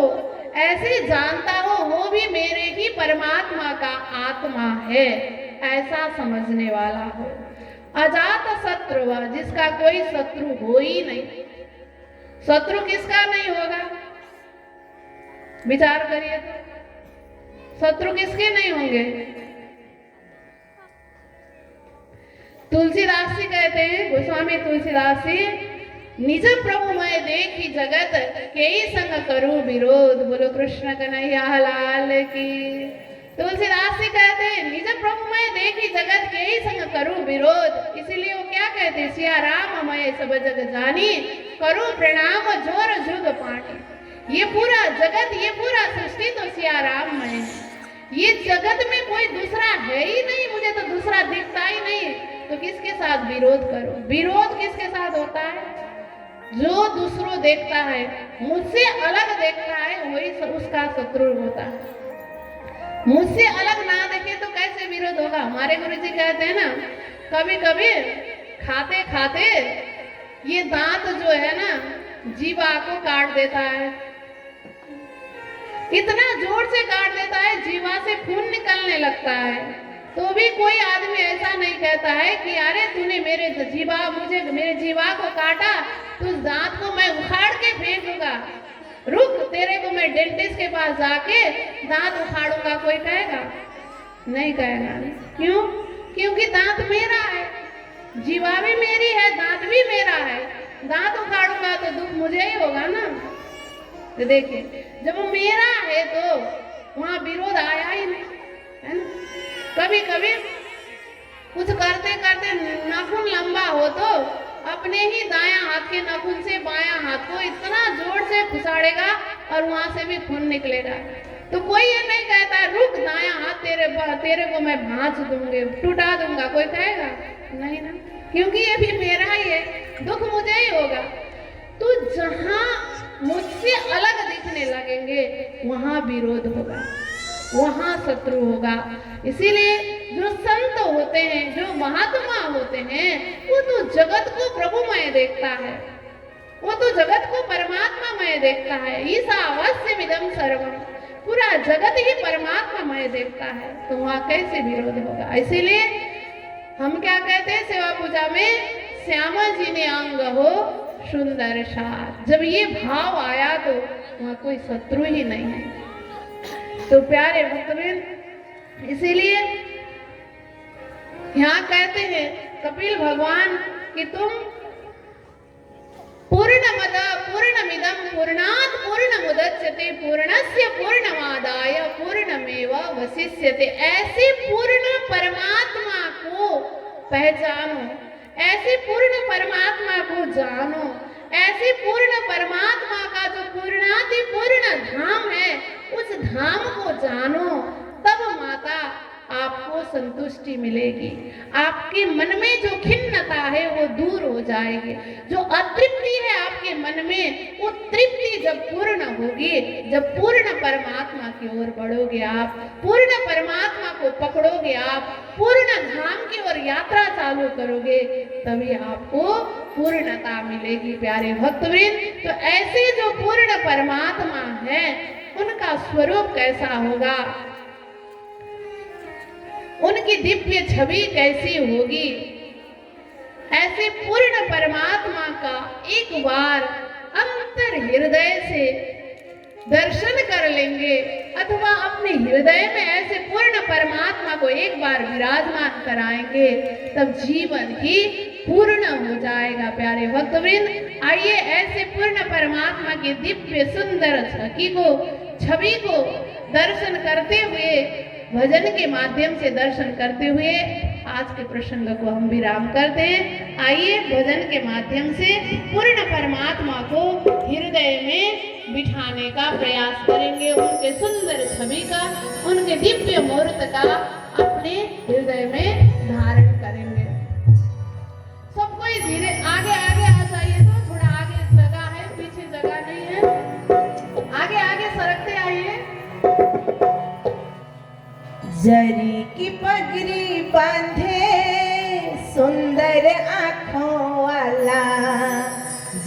Speaker 1: ऐसे जानता हो वो भी मेरे ही परमात्मा का आत्मा है, ऐसा समझने वाला हो। अजात शत्रु, जिसका कोई शत्रु हो ही नहीं। शत्रु किसका नहीं होगा? विचार करिए तो, शत्रु किसके नहीं होंगे? तुलसीदास जी कहते हैं, गोस्वामी तुलसीदासी निज प्रभु मैं देखी जगत के ही संग करूं विरोध। बोलो कृष्ण कन्हैया लाल की। तुलसीदास जी कहते हैं निज प्रभु मैं देखी जगत के ही संग करूं विरोध। इसीलिए वो क्या कहते हैं, सिया राम मैं सब जग जानी करूं प्रणाम जोर जुग पानी। ये पूरा जगत, ये पूरा सृष्टि तो सिया राम में, ये जगत में कोई दूसरा है ही नहीं, मुझे तो दूसरा दिखता ही नहीं, तो किसके साथ विरोध करो। विरोध किसके साथ होता है, जो दूसरों देखता है, मुझसे अलग देखता है, वही उसका शत्रु होता है। मुझसे अलग ना देखे तो कैसे विरोध होगा। हमारे गुरुजी कहते हैं ना, कभी कभी खाते खाते ये दांत जो है ना जीवा को काट देता है, इतना जोर से काट देता है जीवा से खून निकलने लगता है, तो भी कोई आदमी ऐसा नहीं कहता है कि अरे तूने मेरे जीवा को काटा, तो दांत को मैं उखाड़ के फेंक दूंगा, रुक तेरे को मैं डेंटिस्ट के पास जाके दांत उखाड़ूंगा। कोई कहेगा? नहीं कहेगा। क्यों? क्योंकि दांत मेरा है, जीवा भी मेरी है, दांत भी मेरा है, दांत उखाड़ूंगा तो दुख मुझे ही होगा ना। तो देखिए जब मेरा है तो वहां विरोध आया ही नहीं, है ना। कभी कभी कुछ करते करते नाखून लंबा हो तो अपने ही दायां हाथ के नाखून से बायां हाथ को इतना जोर से खुसाड़ेगा और वहां से भी खून निकलेगा, तो कोई ये नहीं कहता रुक दायां हाथ तेरे को मैं भांज दूंगे, टूटा दूंगा। कोई कहेगा? नहीं ना, क्योंकि ये भी मेरा ही है, दुख मुझे ही होगा। तो जहां मुझसे अलग दिखने लगेंगे वहां विरोध होगा, वहां शत्रु होगा। इसीलिए जो संत होते हैं, जो महात्मा होते हैं, वो तो जगत को प्रभुमय देखता है, वो तो जगत को परमात्मामय देखता है। ईशावास्यमिदं सर्वम, पूरा जगत ही परमात्मामय देखता है, तो वहां कैसे विरोध होगा। इसीलिए हम क्या कहते हैं सेवा पूजा में, श्यामा जी ने अंग हो सुंदर सार। जब ये भाव आया तो वहां कोई शत्रु ही नहीं है। तो प्यारे भक्तवृंद, इसीलिए यहाँ कहते हैं कपिल भगवान कि तुम पूर्णमद पूर्णमिदं पूर्णात् पूर्णमुदच्यते पूर्णस्य पूर्णमादाय पूर्णमेवावशिष्यते। ऐसे पूर्ण परमात्मा को पहचानो, ऐसे पूर्ण परमात्मा को जानो, ऐसे पूर्ण परमात्मा का जो पूर्णाति पूर्ण धाम है, उस धाम को जानो, तब माता आपको संतुष्टि मिलेगी। आपके मन में जो खिन्नता है वो दूर हो जाएगी, जो अतृप्ति है आपके मन में, वो तृप्ति जब पूर्ण होगी, जब पूर्ण परमात्मा की ओर बढ़ोगे आप, पूर्ण परमात्मा को पकड़ोगे आप, पूर्ण धाम की ओर यात्रा चालू करोगे, तभी आपको पूर्णता मिलेगी। प्यारे भक्तवृंद, तो ऐसे जो पूर्ण परमात्मा है उनका स्वरूप कैसा होगा, उनकी दिव्य छवि कैसी होगी, ऐसे पूर्ण परमात्मा का एक बार अंतर हृदय से दर्शन कर लेंगे, अथवा अपने हृदय में ऐसे पूर्ण परमात्मा को एक बार विराजमान कराएंगे, तब जीवन ही पूर्ण हो जाएगा। प्यारे भक्तवृंद, आइए ऐसे पूर्ण परमात्मा की दिव्य सुंदर छवि को दर्शन करते हुए, भजन के माध्यम से दर्शन करते हुए आज के प्रसंग को हम विराम करते हैं। आइए भजन के माध्यम से पूर्ण परमात्मा को हृदय में बिठाने का प्रयास करेंगे, उनके सुंदर छवि का, उनके दिव्य मूर्त का अपने हृदय में धारण करेंगे। सब कोई धीरे आगे आगे आ जाइए, तो थोड़ा आगे जगह है, पीछे जगह नहीं है, आगे आगे सरकते आइए।
Speaker 2: जरी की पगड़ी बांधे सुंदर आँखों वाला,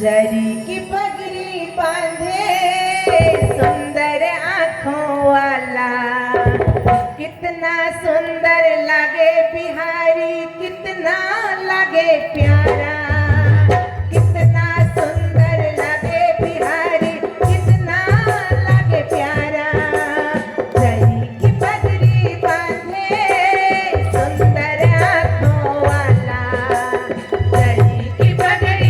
Speaker 2: जरी की पगड़ी बांधे सुंदर आँखों वाला, कितना सुंदर लागे बिहारी, कितना लागे प्यारा, कितना सुंदर लागे बिहारी, कितना लागे प्यारा। जरी की पगड़ी बांधे सुंदर आँखों वाला, जरी की पगड़ी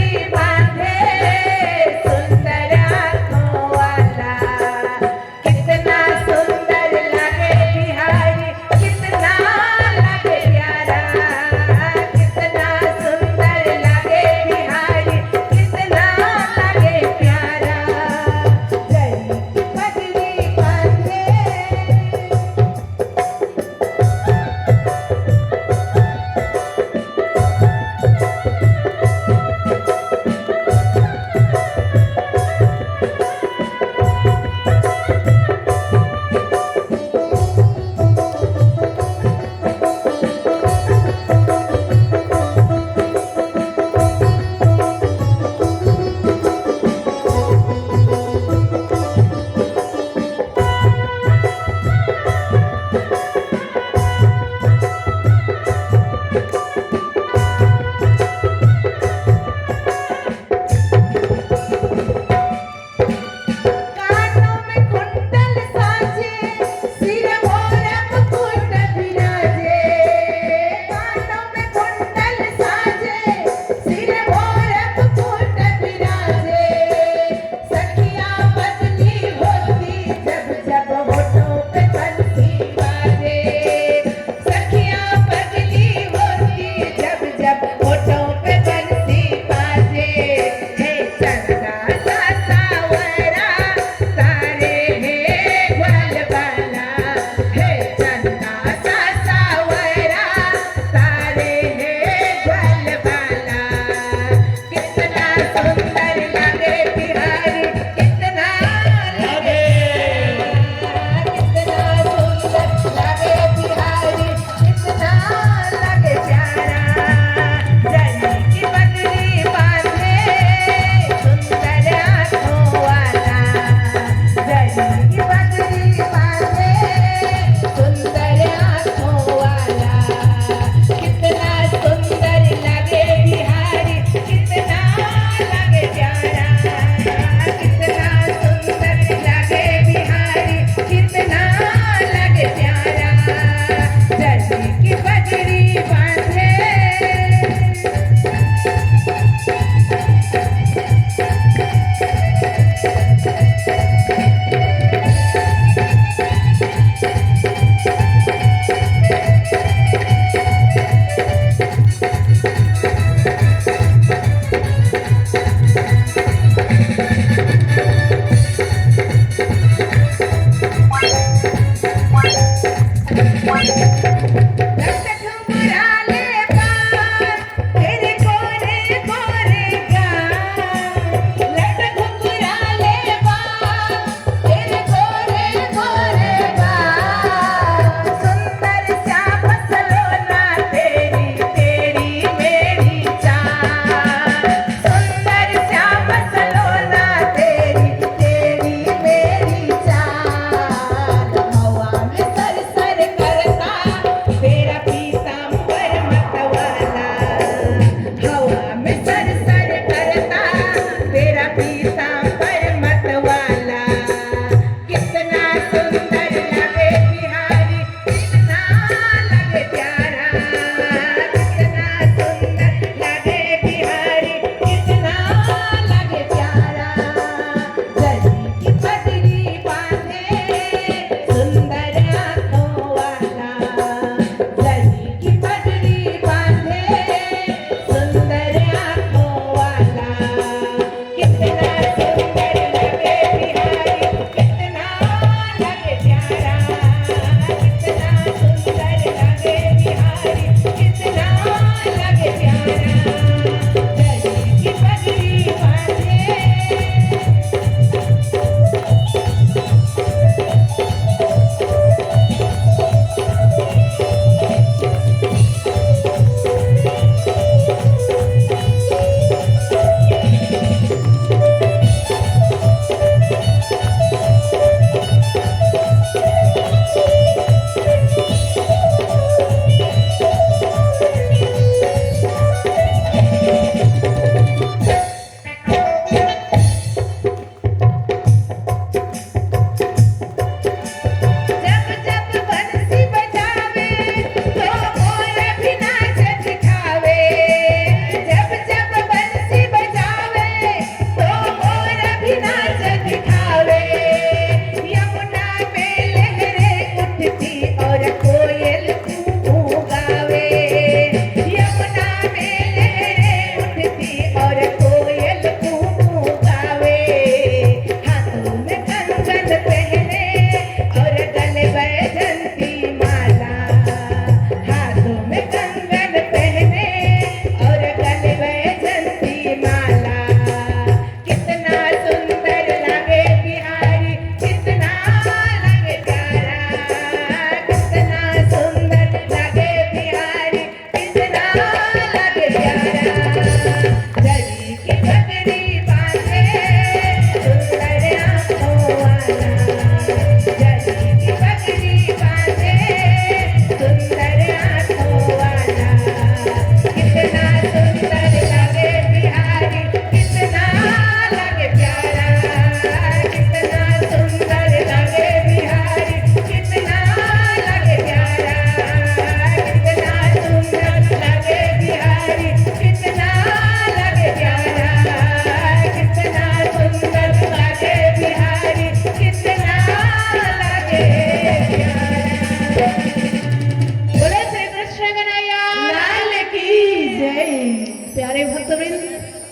Speaker 1: सारे भक्तवृंद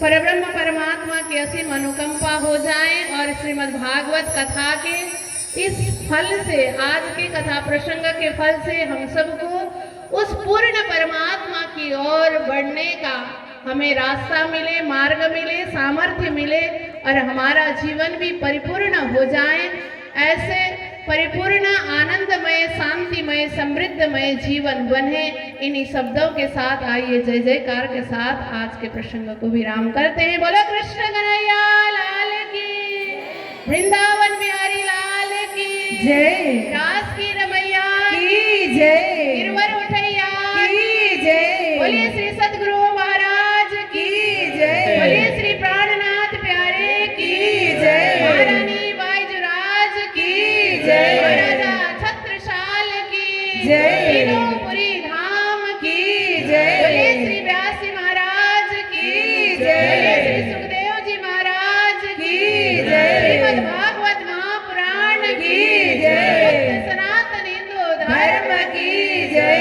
Speaker 1: परब्रह्म परमात्मा की असीम अनुकंपा हो जाए और श्रीमद् भागवत कथा के इस फल से, आज के कथा प्रसंग के फल से हम सबको उस पूर्ण परमात्मा की ओर बढ़ने का हमें रास्ता मिले, मार्ग मिले, सामर्थ्य मिले और हमारा जीवन भी परिपूर्ण हो जाए। ऐसे परिपूर्ण, आनंदमय, शांतिमय, समृद्धमय जीवन बने। इन्हीं शब्दों के साथ आइए जय जयकार के साथ आज के प्रसंग को विराम करते हैं। बोलो कृष्ण कन्हैया लाल की, वृंदावन बिहारी लाल की
Speaker 2: जय,
Speaker 1: रास की रमैया
Speaker 2: की जय,
Speaker 1: गिरवर उठैया
Speaker 2: की जय,
Speaker 1: बोलिए श्री सद्गुरु महाराज की
Speaker 2: जय,
Speaker 1: बोलिए श्री प्राणनाथ प्यारे की
Speaker 2: जय,
Speaker 1: महारानी बाईजुराज की
Speaker 2: जय,
Speaker 1: महाराजा छत्रसाल की
Speaker 2: जय,
Speaker 1: तीनों पुरी धाम की
Speaker 2: जय,
Speaker 1: बोलिए श्री व्यासी महाराज की
Speaker 2: जय,
Speaker 1: बोलिए श्री सुखदेव जी महाराज की
Speaker 2: जय,
Speaker 1: श्रीमद् भागवत महापुराण की
Speaker 2: जय,
Speaker 1: सनातन हिंदू
Speaker 2: धर्म की जय,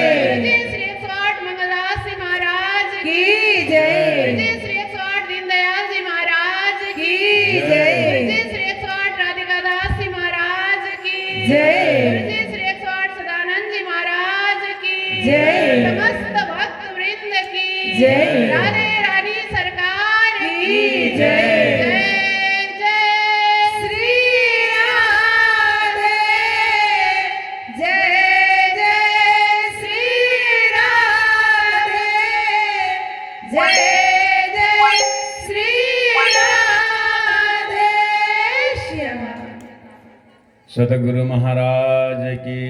Speaker 1: श्री 108 मंगलदास जी महाराज
Speaker 2: की जय,
Speaker 1: श्री 108 दीनदयाल जी महाराज
Speaker 2: की जय,
Speaker 1: श्री 108 राधिका दास जी महाराज की
Speaker 2: जय,
Speaker 1: श्री 108 सदानंद जी महाराज की
Speaker 2: जय,
Speaker 1: समस्त भक्त वृंद की
Speaker 2: जय,
Speaker 1: राधे रानी सरकार की
Speaker 2: जय।
Speaker 1: जय जय
Speaker 2: श्री राधे, जय जय श्री राधे, जय जय श्री राधे श्याम।
Speaker 3: सतगुरु महाराज की